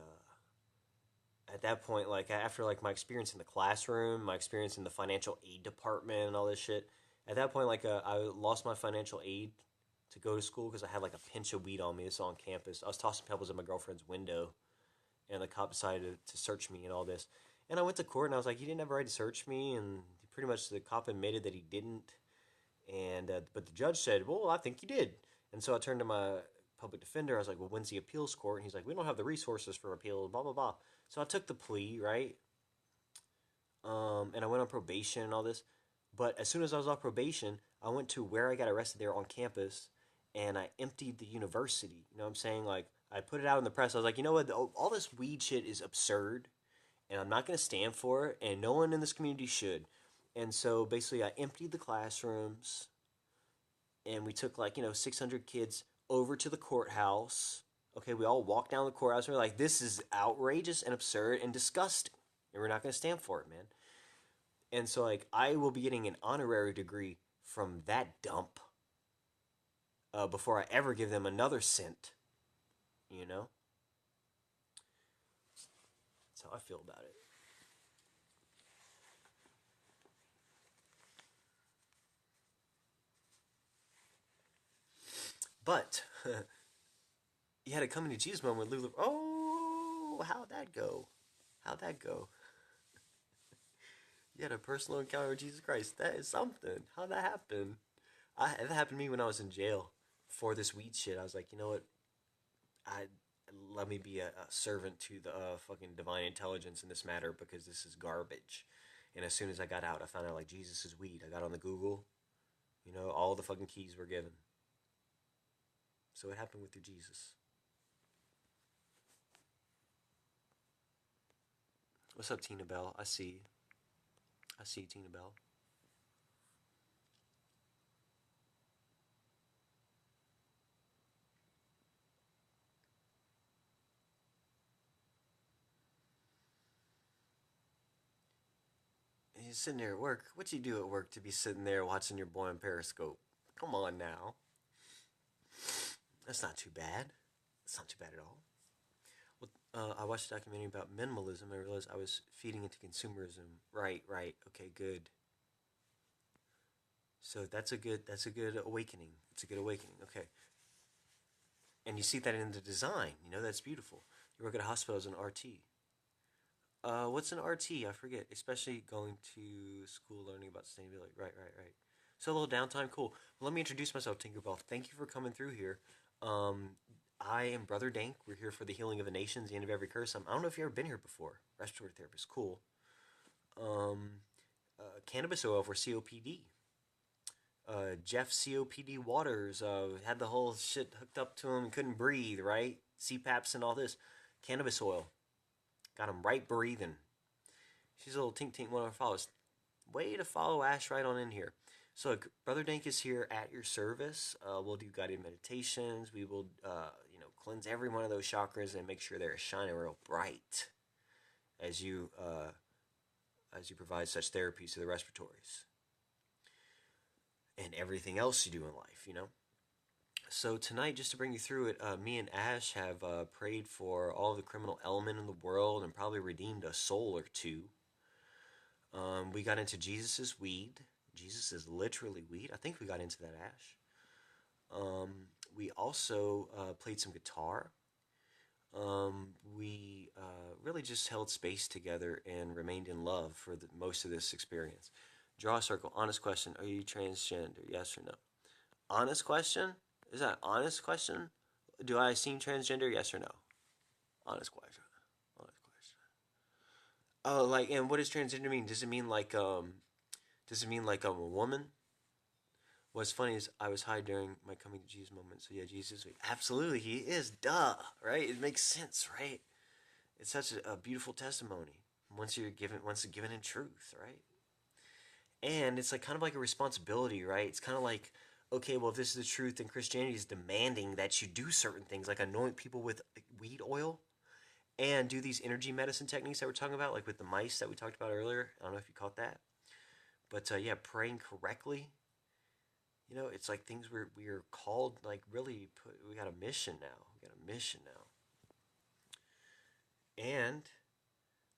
B: at that point, like after like my experience in the classroom, my experience in the financial aid department, and all this shit, at that point, like I lost my financial aid to go to school because I had like a pinch of weed on me. This on campus. I was tossing pebbles at my girlfriend's window, and the cop decided to search me and all this. And I went to court and I was like, "You didn't have a right to search me," and pretty much the cop admitted that he didn't. And but the judge said, "Well, I think you did." And so I turned to my public defender. I was like, "Well, when's the appeals court?" And he's like, "We don't have the resources for appeal." Blah blah blah. So I took the plea, right? And I went on probation and all this. But as soon as I was off probation, I went to where I got arrested there on campus, and I emptied the university. You know what I'm saying? Like I put it out in the press. I was like, you know what? All this weed shit is absurd, and I'm not going to stand for it, and no one in this community should. And so basically, I emptied the classrooms, and we took like 600 kids over to the courthouse. Okay, we all walked down the courthouse. And we're like, this is outrageous and absurd and disgusting, and we're not going to stand for it, man. And so like I will be getting an honorary degree from that dump before I ever give them another cent. You know, that's how I feel about it. But you had a coming to Jesus moment with Lulu. Oh, how'd that go? How'd that go? You had a personal encounter with Jesus Christ. That is something. How'd that happen? That happened to me when I was in jail for this weed shit. I was like, you know what? I let me be a servant to the fucking divine intelligence in this matter because this is garbage. And as soon as I got out, I found out like Jesus is weed. I got on the Google. All the fucking keys were given. So what happened with your Jesus? What's up, Tina Bell? I see. I see Tina Bell. You're sitting there at work. What you do at work to be sitting there watching your boy on Periscope? Come on now. That's not too bad. That's not too bad at all. Well, I watched a documentary about minimalism. And I realized I was feeding into consumerism. Right, right. Okay, good. So that's a good awakening. It's a good awakening. Okay, and you see that in the design. That's beautiful. You work at a hospital as an RT. What's an RT? I forget. Especially going to school, learning about sustainability. Right, right, right. So a little downtime, cool. Well, let me introduce myself, Tinkerbell. Thank you for coming through here. Um, I am Brother Dank. We're here for the healing of the nations, the end of every curse. I don't know if you've ever been here before. Respiratory therapist, cool. Um, Cannabis oil for COPD. Jeff COPD Waters had the whole shit hooked up to him, couldn't breathe, right? CPAPs and all this. Cannabis oil got him right breathing. She's a little tink tink one of our followers. Way to follow Ash right on in here. So, look, Brother Dank is here at your service. We'll do guided meditations. We will, cleanse every one of those chakras and make sure they're shining real bright as you provide such therapies to the respiratories and everything else you do in life. So tonight, just to bring you through it, me and Ash have prayed for all the criminal element in the world and probably redeemed a soul or two. We got into Jesus's weed. Jesus is literally weed. I think we got into that, Ash. Um, we also played some guitar. We really just held space together and remained in love for most of this experience. Draw a circle. Honest question. Are you transgender? Yes or no? Honest question? Is that an honest question? Do I seem transgender? Yes or no? Honest question. Honest question. Oh, like, and what does transgender mean? Does it mean like a woman? What's funny is I was high during my coming to Jesus moment. So yeah, Jesus, absolutely, he is. Duh, right? It makes sense, right? It's such a beautiful testimony once you're given in truth, right? And it's like kind of like a responsibility, right? It's kind of like, okay, well, if this is the truth, then Christianity is demanding that you do certain things, like anoint people with weed oil and do these energy medicine techniques that we're talking about, like with the mice that we talked about earlier. I don't know if you caught that, but yeah, praying correctly. It's like things we are called, like really we got a mission now. We got a mission now, and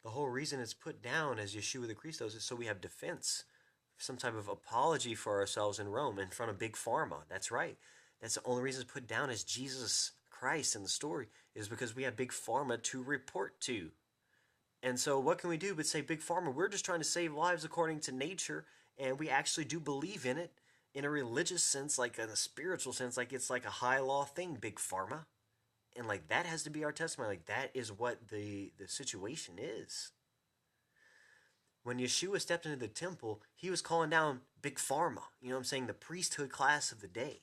B: the whole reason it's put down as Yeshua the Christos is so we have defense, some type of apology for ourselves in Rome in front of Big Pharma. That's right. That's the only reason it's put down as Jesus Christ in the story, is because we have Big Pharma to report to. And so what can we do but say, Big Pharma, we're just trying to save lives according to nature, and we actually do believe in it in a religious sense, like in a spiritual sense, like it's like a high law thing, Big Pharma. And like that has to be our testimony. Like that is what the situation is. When Yeshua stepped into the temple, he was calling down Big Pharma. You know what I'm saying? The priesthood class of the day.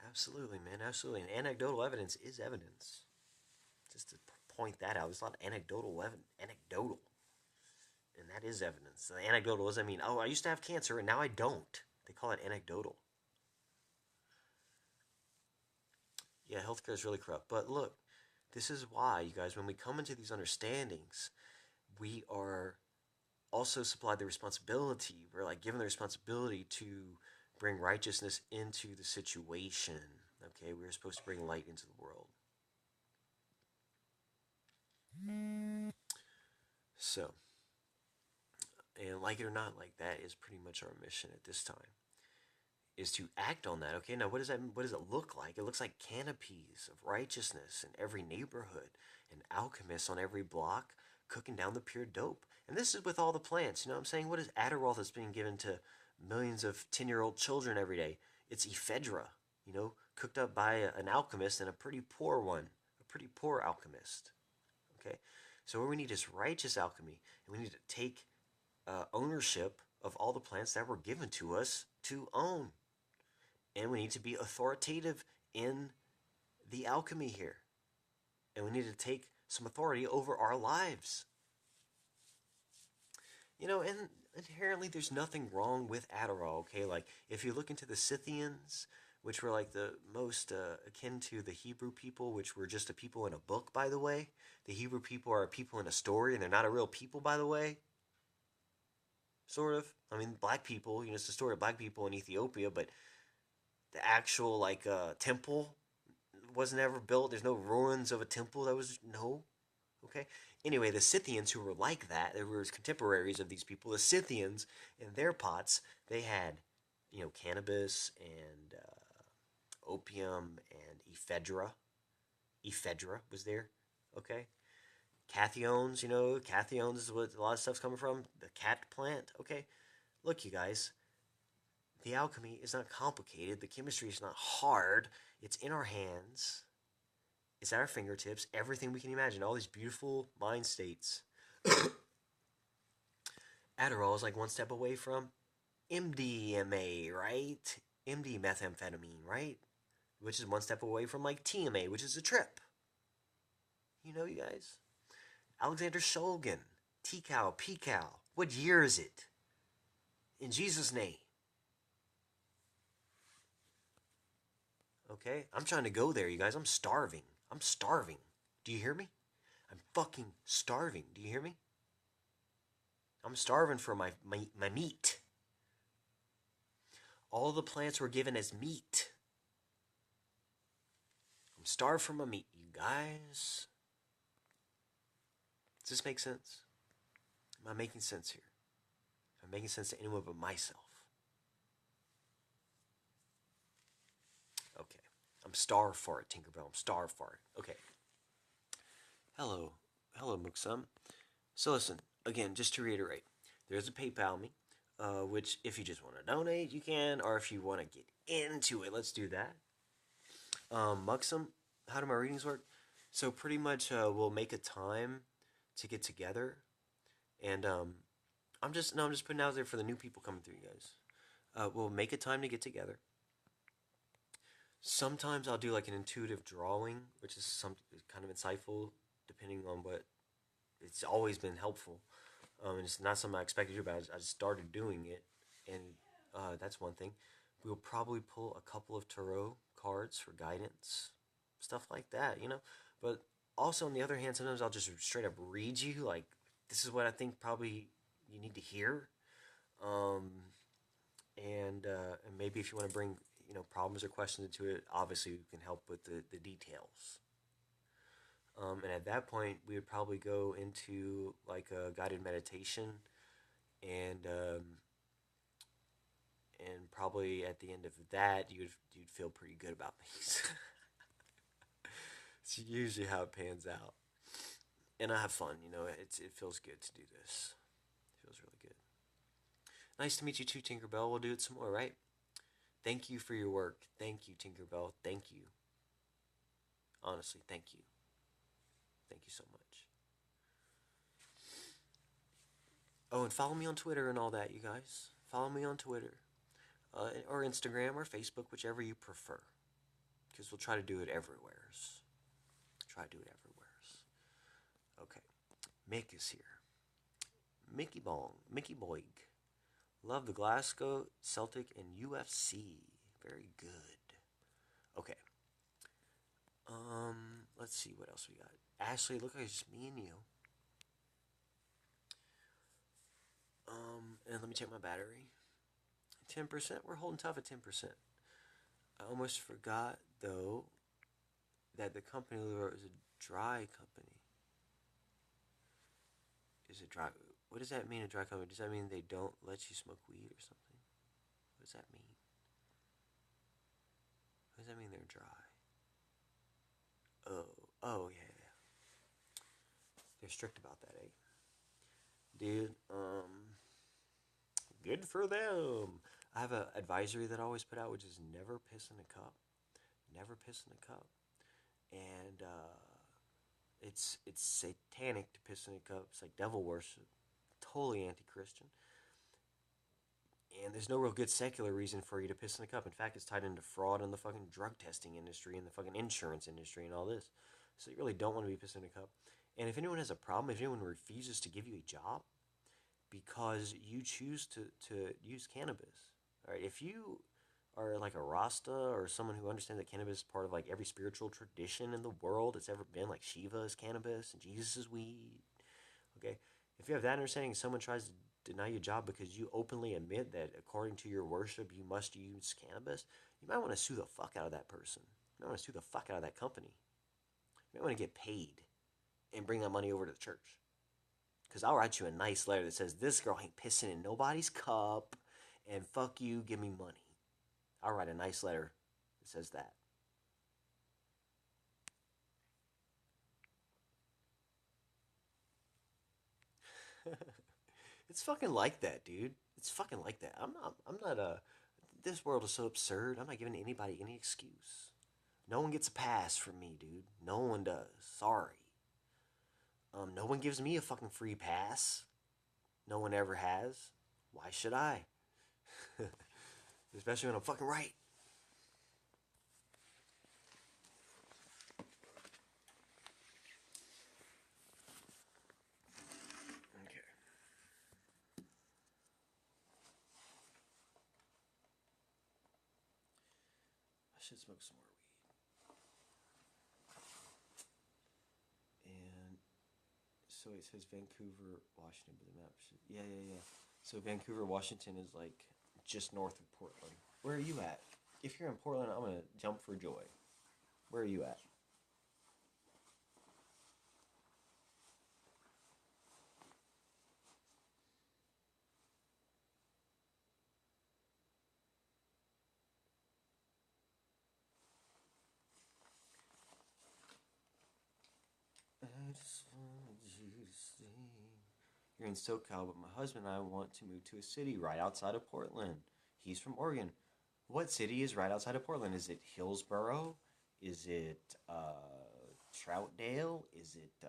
B: Absolutely, man. Absolutely. And anecdotal evidence is evidence. Just to point that out, there's a lot of anecdotal evidence. Anecdotal. And that is evidence. The anecdotal doesn't mean, oh, I used to have cancer and now I don't. They call it anecdotal. Yeah, healthcare is really corrupt. But look, this is why, you guys, when we come into these understandings, we are also supplied the responsibility. We're like given the responsibility to bring righteousness into the situation. Okay, we're supposed to bring light into the world. So, and like it or not, like that is pretty much our mission at this time, is to act on that. Okay, now what does that? What does it look like? It looks like canopies of righteousness in every neighborhood, and alchemists on every block cooking down the pure dope. And this is with all the plants. You know what I'm saying? What is Adderall that's being given to millions of 10-year-old children every day? It's ephedra, cooked up by an alchemist, and a pretty poor one, a pretty poor alchemist. Okay, so what we need is righteous alchemy, and we need to take ownership of all the plants that were given to us to own. And we need to be authoritative in the alchemy here. And we need to take some authority over our lives. And inherently there's nothing wrong with Adderall, okay? Like, if you look into the Scythians, which were like the most akin to the Hebrew people, which were just a people in a book, by the way. The Hebrew people are a people in a story, and they're not a real people, by the way. Sort of. I mean, black people, it's the story of black people in Ethiopia, but the actual temple wasn't ever built. There's no ruins of a temple. Okay. Anyway, the Scythians, who were like that, they were contemporaries of these people. The Scythians, in their pots, they had cannabis and opium and ephedra. Ephedra was there. Okay. Cathinones, cathinones is what a lot of stuff's coming from. The cat plant. Okay. Look, you guys, the alchemy is not complicated. The chemistry is not hard. It's in our hands. It's at our fingertips. Everything we can imagine. All these beautiful mind states. Adderall is like one step away from MDMA, right? MD methamphetamine, right? Which is one step away from like TMA, which is a trip. You guys. Alexander Shulgin. T-Cow, P-Cow. What year is it? In Jesus' name. Okay? I'm trying to go there, you guys. I'm starving. I'm starving. Do you hear me? I'm fucking starving. Do you hear me? I'm starving for my meat. All the plants were given as meat. I'm starved for my meat, you guys. Does this make sense? Am I making sense here? Am I making sense to anyone but myself? Okay. I'm starved for it, Tinkerbell. I'm starved for it. Okay. Hello, Muksum. So listen, again, just to reiterate, there's a PayPal me, which if you just want to donate, you can, or if you want to get into it, let's do that. Muksum, how do my readings work? So pretty much we'll make a time to get together, and I'm just putting it out there for the new people coming through, you guys. We'll make a time to get together. Sometimes I'll do like an intuitive drawing, which is some kind of insightful, depending on what. It's always been helpful. And it's not something I expected to do, but I just started doing it, and that's one thing. We'll probably pull a couple of tarot cards for guidance, stuff like that, you know. But also on the other hand, sometimes I'll just straight up read you like, this is what I think probably you need to hear, um, and maybe if you want to bring problems or questions into it, obviously we can help with the details. And at that point, we would probably go into like a guided meditation, and probably at the end of that, you'd feel pretty good about things. It's usually how it pans out, and I have fun. It feels good to do this. It feels really good. Nice to meet you too, Tinkerbell. We'll do it some more, right? Thank you for your work. Thank you, Tinkerbell. Thank you. Honestly, thank you. Thank you so much. Oh, and follow me on Twitter and all that, you guys. Follow me on Twitter, or Instagram, or Facebook, whichever you prefer. Because we'll try to do it everywhere. Try to do it everywhere. Okay. Mick is here. Mickey Boig. Love the Glasgow, Celtic, and UFC. Very good. Okay. Let's see what else we got. Ashley, look like it's just me and you. And let me check my battery. 10%. We're holding tough at 10%. I almost forgot, though, that the company is a dry company. Is it dry? What does that mean, a dry company? Does that mean they don't let you smoke weed or something? What does that mean? What does that mean they're dry? Oh, yeah. They're strict about that, eh? Dude, good for them. I have an advisory that I always put out, which is never piss in a cup. Never piss in a cup. And, it's satanic to piss in a cup. It's like devil worship. Totally anti-Christian. And there's no real good secular reason for you to piss in a cup. In fact, it's tied into fraud in the fucking drug testing industry and the fucking insurance industry and all this. So you really don't want to be pissing in a cup. And if anyone has a problem, if anyone refuses to give you a job because you choose to use cannabis, all right, if you are like a Rasta or someone who understands that cannabis is part of like every spiritual tradition in the world that's ever been, like Shiva is cannabis and Jesus is weed, okay? If you have that understanding and someone tries to deny you a job because you openly admit that according to your worship you must use cannabis, you might want to sue the fuck out of that person. You might want to sue the fuck out of that company. You might want to get paid and bring that money over to the church. Because I'll write you a nice letter that says, this girl ain't pissing in nobody's cup, and fuck you, give me money. I'll write a nice letter that says that. It's fucking like that, dude. It's fucking like that. I'm not this world is so absurd. I'm not giving anybody any excuse. No one gets a pass from me, dude. No one does. Sorry. No one gives me a fucking free pass. No one ever has. Why should I? Especially when I'm fucking right. Okay. I should smoke some more weed. And so it says Vancouver, Washington, but the map should... Yeah. So Vancouver, Washington is like just north of Portland. Where are you at? If you're in Portland, I'm gonna jump for joy. Where are you at? I just wanted you to stay. You're in SoCal, but my husband and I want to move to a city right outside of Portland. He's from Oregon. What city is right outside of Portland? Is it Hillsboro? Is it Troutdale? Is it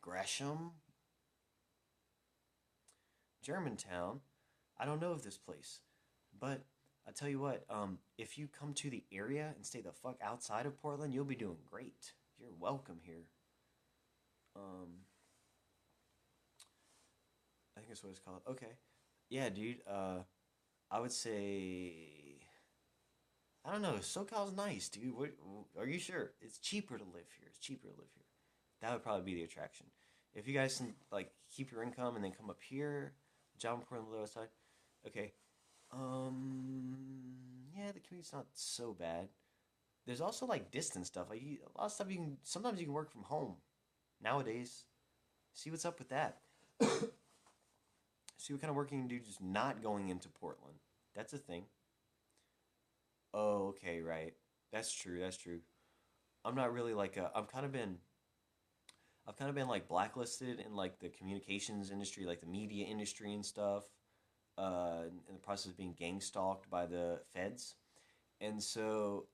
B: Gresham?
A: Germantown. I don't know of this place, but I tell you what, if you come to the area and stay the fuck outside of Portland, you'll be doing great. You're welcome here. Um, I think that's what it's called. Okay, yeah, dude. I would say I don't know. SoCal's nice, dude. What, are you sure? It's cheaper to live here. It's cheaper to live here. That would probably be the attraction. If you guys can like keep your income and then come up here, job in Portland, the side. Okay. Yeah, the commute's not so bad. There's also like distance stuff. Like a lot of stuff you can. Sometimes you can work from home. Nowadays, see what's up with that. See what kind of work you can do just not going into Portland. That's a thing. Oh, okay, right. That's true. That's true. I'm not really like a. I've kind of been like blacklisted in like the communications industry, like the media industry and stuff. In the process of being gang stalked by the feds, and so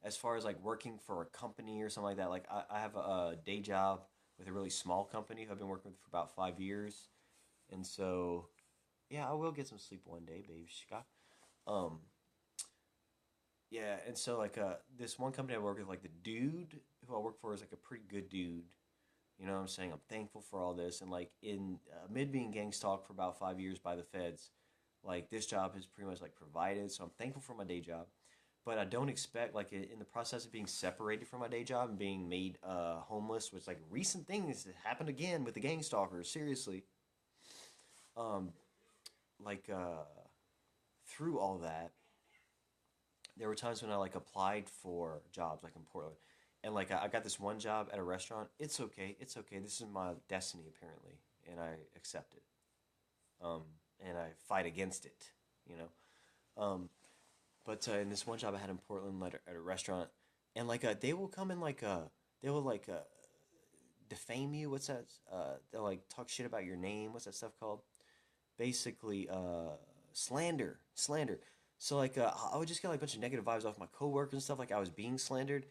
A: as far as like working for a company or something like that, like I have a day job with a really small company who I've been working with for about 5 years, and so yeah, I will get some sleep one day, baby. Shika. Um, yeah, and so like this one company I work with, like the dude who I work for is like a pretty good dude. You know what I'm saying? I'm thankful for all this, and like in mid being gang stalked for about 5 years by the feds, like this job is pretty much like provided. So I'm thankful for my day job, but I don't expect like in the process of being separated from my day job and being made homeless, which like recent things that happened again with the gang stalkers. Seriously, um, like through all that, there were times when I like applied for jobs like in Portland, and like I got this one job at a restaurant. It's okay, it's okay. This is my destiny apparently, and I accept it. Um, and I fight against it, you know. But in this one job I had in Portland like, at a restaurant, and like they will come and like they will like defame you. What's that? They'll like talk shit about your name. What's that stuff called? Basically slander. So like I would just get like a bunch of negative vibes off my coworkers and stuff, like I was being slandered.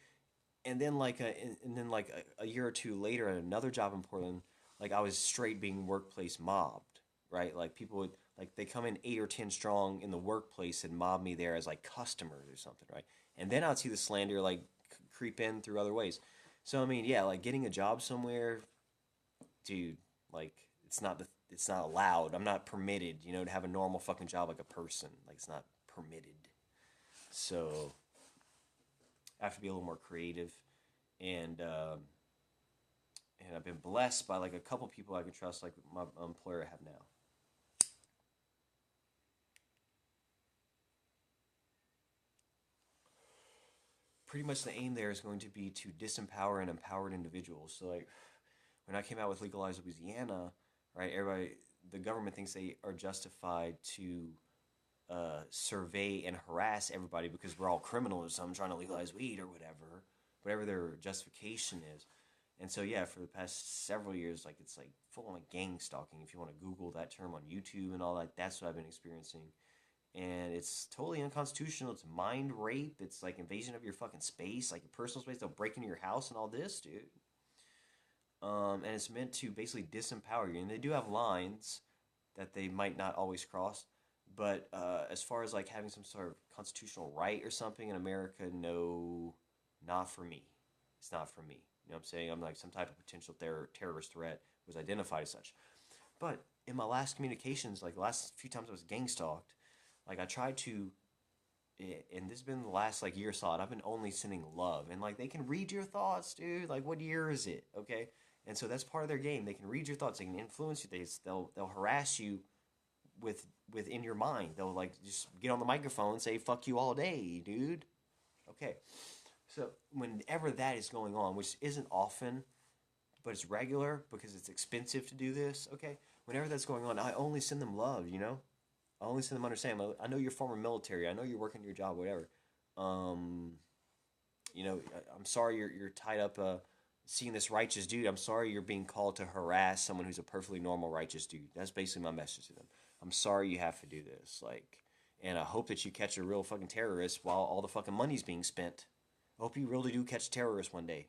A: And then like and then like a year or two later at another job in Portland, like I was straight being workplace mobbed, right? Like people would like they come in 8 or 10 strong in the workplace and mob me there as like customers or something, right? And then I'd see the slander like creep in through other ways. So I mean, yeah, like getting a job somewhere, dude, like it's not allowed. I'm not permitted, you know, to have a normal fucking job like a person. Like it's not permitted. So I have to be a little more creative, and and I've been blessed by like a couple people I can trust, like my employer I have now. Pretty much the aim there is going to be to disempower and empower individuals. So like when I came out with Legalize Louisiana, right? Everybody, the government thinks they are justified to survey and harass everybody because we're all criminals or something trying to legalize weed or whatever their justification is. And so yeah, for the past several years, like it's like full on like gang stalking. If you want to Google that term on YouTube and all that, that's what I've been experiencing. And it's totally unconstitutional. It's mind rape. It's like invasion of your fucking space, like your personal space. They'll break into your house and all this, dude. And it's meant to basically disempower you. And they do have lines that they might not always cross. But as far as like having some sort of constitutional right or something in America, no, not for me. It's not for me. You know what I'm saying? I'm like some type of potential terrorist threat was identified as such. But in my last communications, like the last few times I was gang stalked, like I tried to, and this has been the last like year solid. I've been only sending love, and like they can read your thoughts, dude. Like what year is it? Okay, and so that's part of their game. They can read your thoughts. They can influence you. They'll harass you with within your mind. They'll like just get on the microphone and say "fuck you" all day, dude. Okay, so whenever that is going on, which isn't often, but it's regular because it's expensive to do this. Okay, whenever that's going on, I only send them love. You know, I only send them understand. I know you're former military. I know you're working your job, whatever. Um, you know, I'm sorry you're tied up. Seeing this righteous dude, I'm sorry you're being called to harass someone who's a perfectly normal righteous dude. That's basically my message to them. I'm sorry you have to do this. Like, and I hope that you catch a real fucking terrorist while all the fucking money's being spent. I hope you really do catch terrorists one day.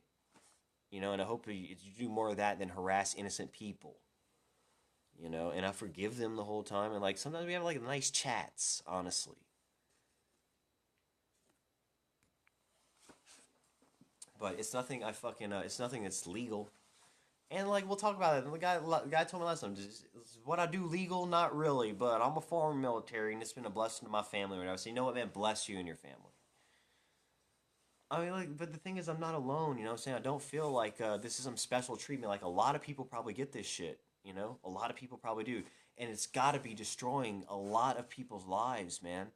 A: You know, and I hope you do more of that than harass innocent people.
B: you know, and I forgive them the whole time. And like sometimes we have like nice chats, honestly. But it's nothing I fucking it's nothing that's legal. And like we'll talk about it. The guy told me last time, is what I do legal? Not really, but I'm a former military, and it's been a blessing to my family. Whatever. So you know what, man? Bless you and your family. I mean, like, but the thing is, I'm not alone. You know what I'm saying? I don't feel like this is some special treatment. Like, a lot of people probably get this shit. You know? A lot of people probably do. And it's got to be destroying a lot of people's lives, man.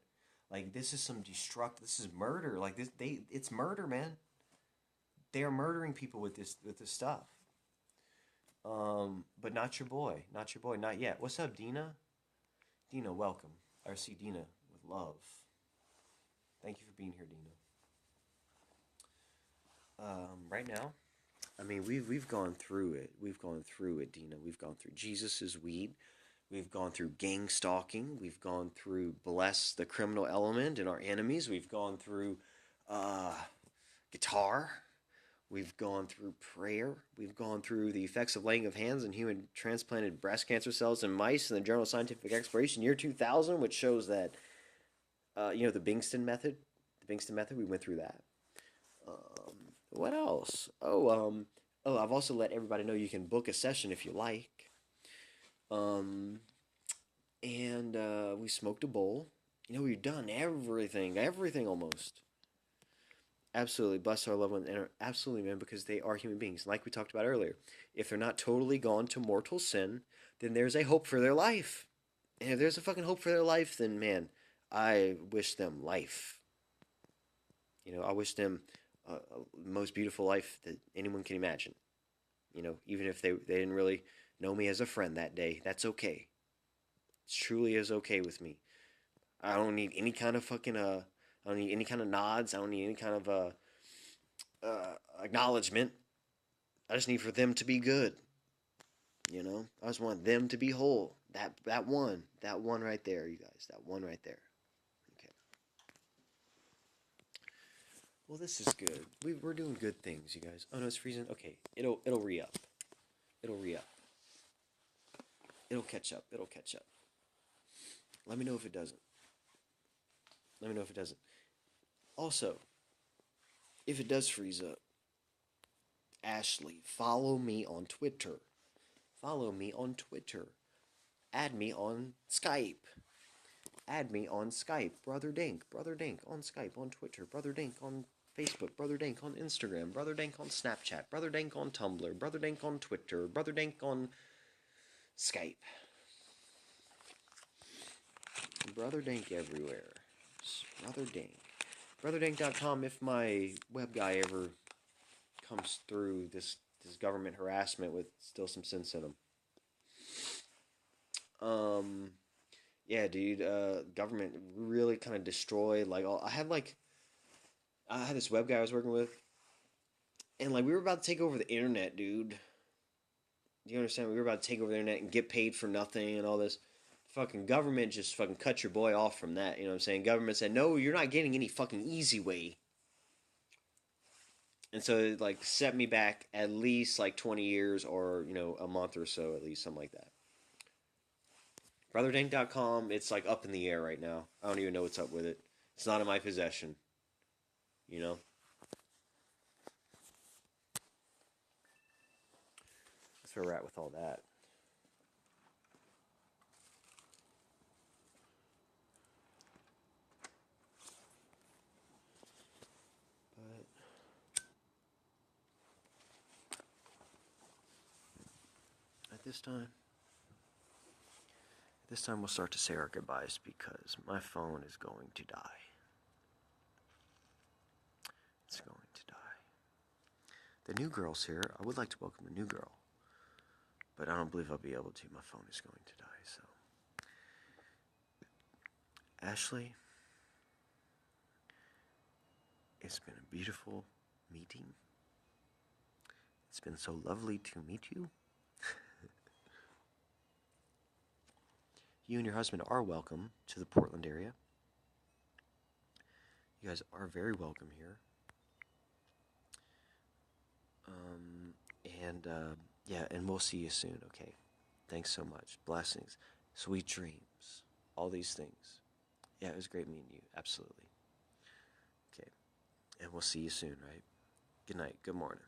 B: Like, this is some this is murder. Like, it's murder, man. They are murdering people with this stuff. But not your boy. Not your boy. Not yet. What's up, Dina? Dina, welcome. I see Dina with love. Thank you for being here, Dina. Right now, I mean, we've gone through it. We've gone through it, Dina. We've gone through Jesus is weed. We've gone through gang stalking. We've gone through bless the criminal element in our enemies. We've gone through uh, guitar. We've gone through prayer. We've gone through the effects of laying of hands on human transplanted breast cancer cells in mice in the Journal of Scientific Exploration, year 2000, which shows that, the Bingston method. The Bingston method, we went through that. What else? I've also let everybody know you can book a session if you like. Um, and we smoked a bowl. You know, we've done everything almost. Absolutely, bless our loved ones, and absolutely, man, because they are human beings. Like we talked about earlier, if they're not totally gone to mortal sin, then there's a hope for their life. And if there's a fucking hope for their life, then man, I wish them life. You know, I wish them the most beautiful life that anyone can imagine. You know, even if they didn't really know me as a friend that day, that's okay. It truly is okay with me. I don't need any kind of fucking I don't need any kind of nods. I don't need any kind of acknowledgement. I just need for them to be good. You know, I just want them to be whole. That one right there, you guys. That one right there. Okay. Well, this is good. We're doing good things, you guys. Oh no, it's freezing. Okay, it'll re up. It'll re up. It'll catch up. It'll catch up. Let me know if it doesn't. Let me know if it doesn't. Also, if it does freeze up, Ashley, follow me on Twitter. Follow me on Twitter. Add me on Skype. Add me on Skype. Brother Dank. Brother Dank on Skype, on Twitter. Brother Dank on Facebook. Brother Dank on Instagram. Brother Dank on Snapchat. Brother Dank on Tumblr. Brother Dank on Twitter. Brother Dank on Skype. Brother Dank everywhere. Brother Dank. BrotherDank.com if my web guy ever comes through this government harassment with still some sense in him. Yeah, dude, government really kind of destroyed, like, I had this web guy I was working with, and, like, we were about to take over the internet, dude. Do you understand? We were about to take over the internet and get paid for nothing and all this. Fucking government just fucking cut your boy off from that, you know what I'm saying? Government said, no, you're not getting any fucking easy way. And so it, like, set me back at least, like, 20 years or, a month or so, at least, something like that. BrotherDank.com, it's, like, up in the air right now. I don't even know what's up with it. It's not in my possession. You know? That's where we're at with all that. At this time we'll start to say our goodbyes because my phone is going to die. It's going to die. The new girl's here. I would like to welcome the new girl, but I don't believe I'll be able to. My phone is going to die, so. Ashley, it's been a beautiful meeting. It's been so lovely to meet you. You and your husband are welcome to the Portland area. You guys are very welcome here. And we'll see you soon, okay?
A: Thanks so much. Blessings. Sweet dreams. All these things. Yeah, it was great meeting you. Absolutely. Okay. And we'll see you soon, right? Good night. Good morning.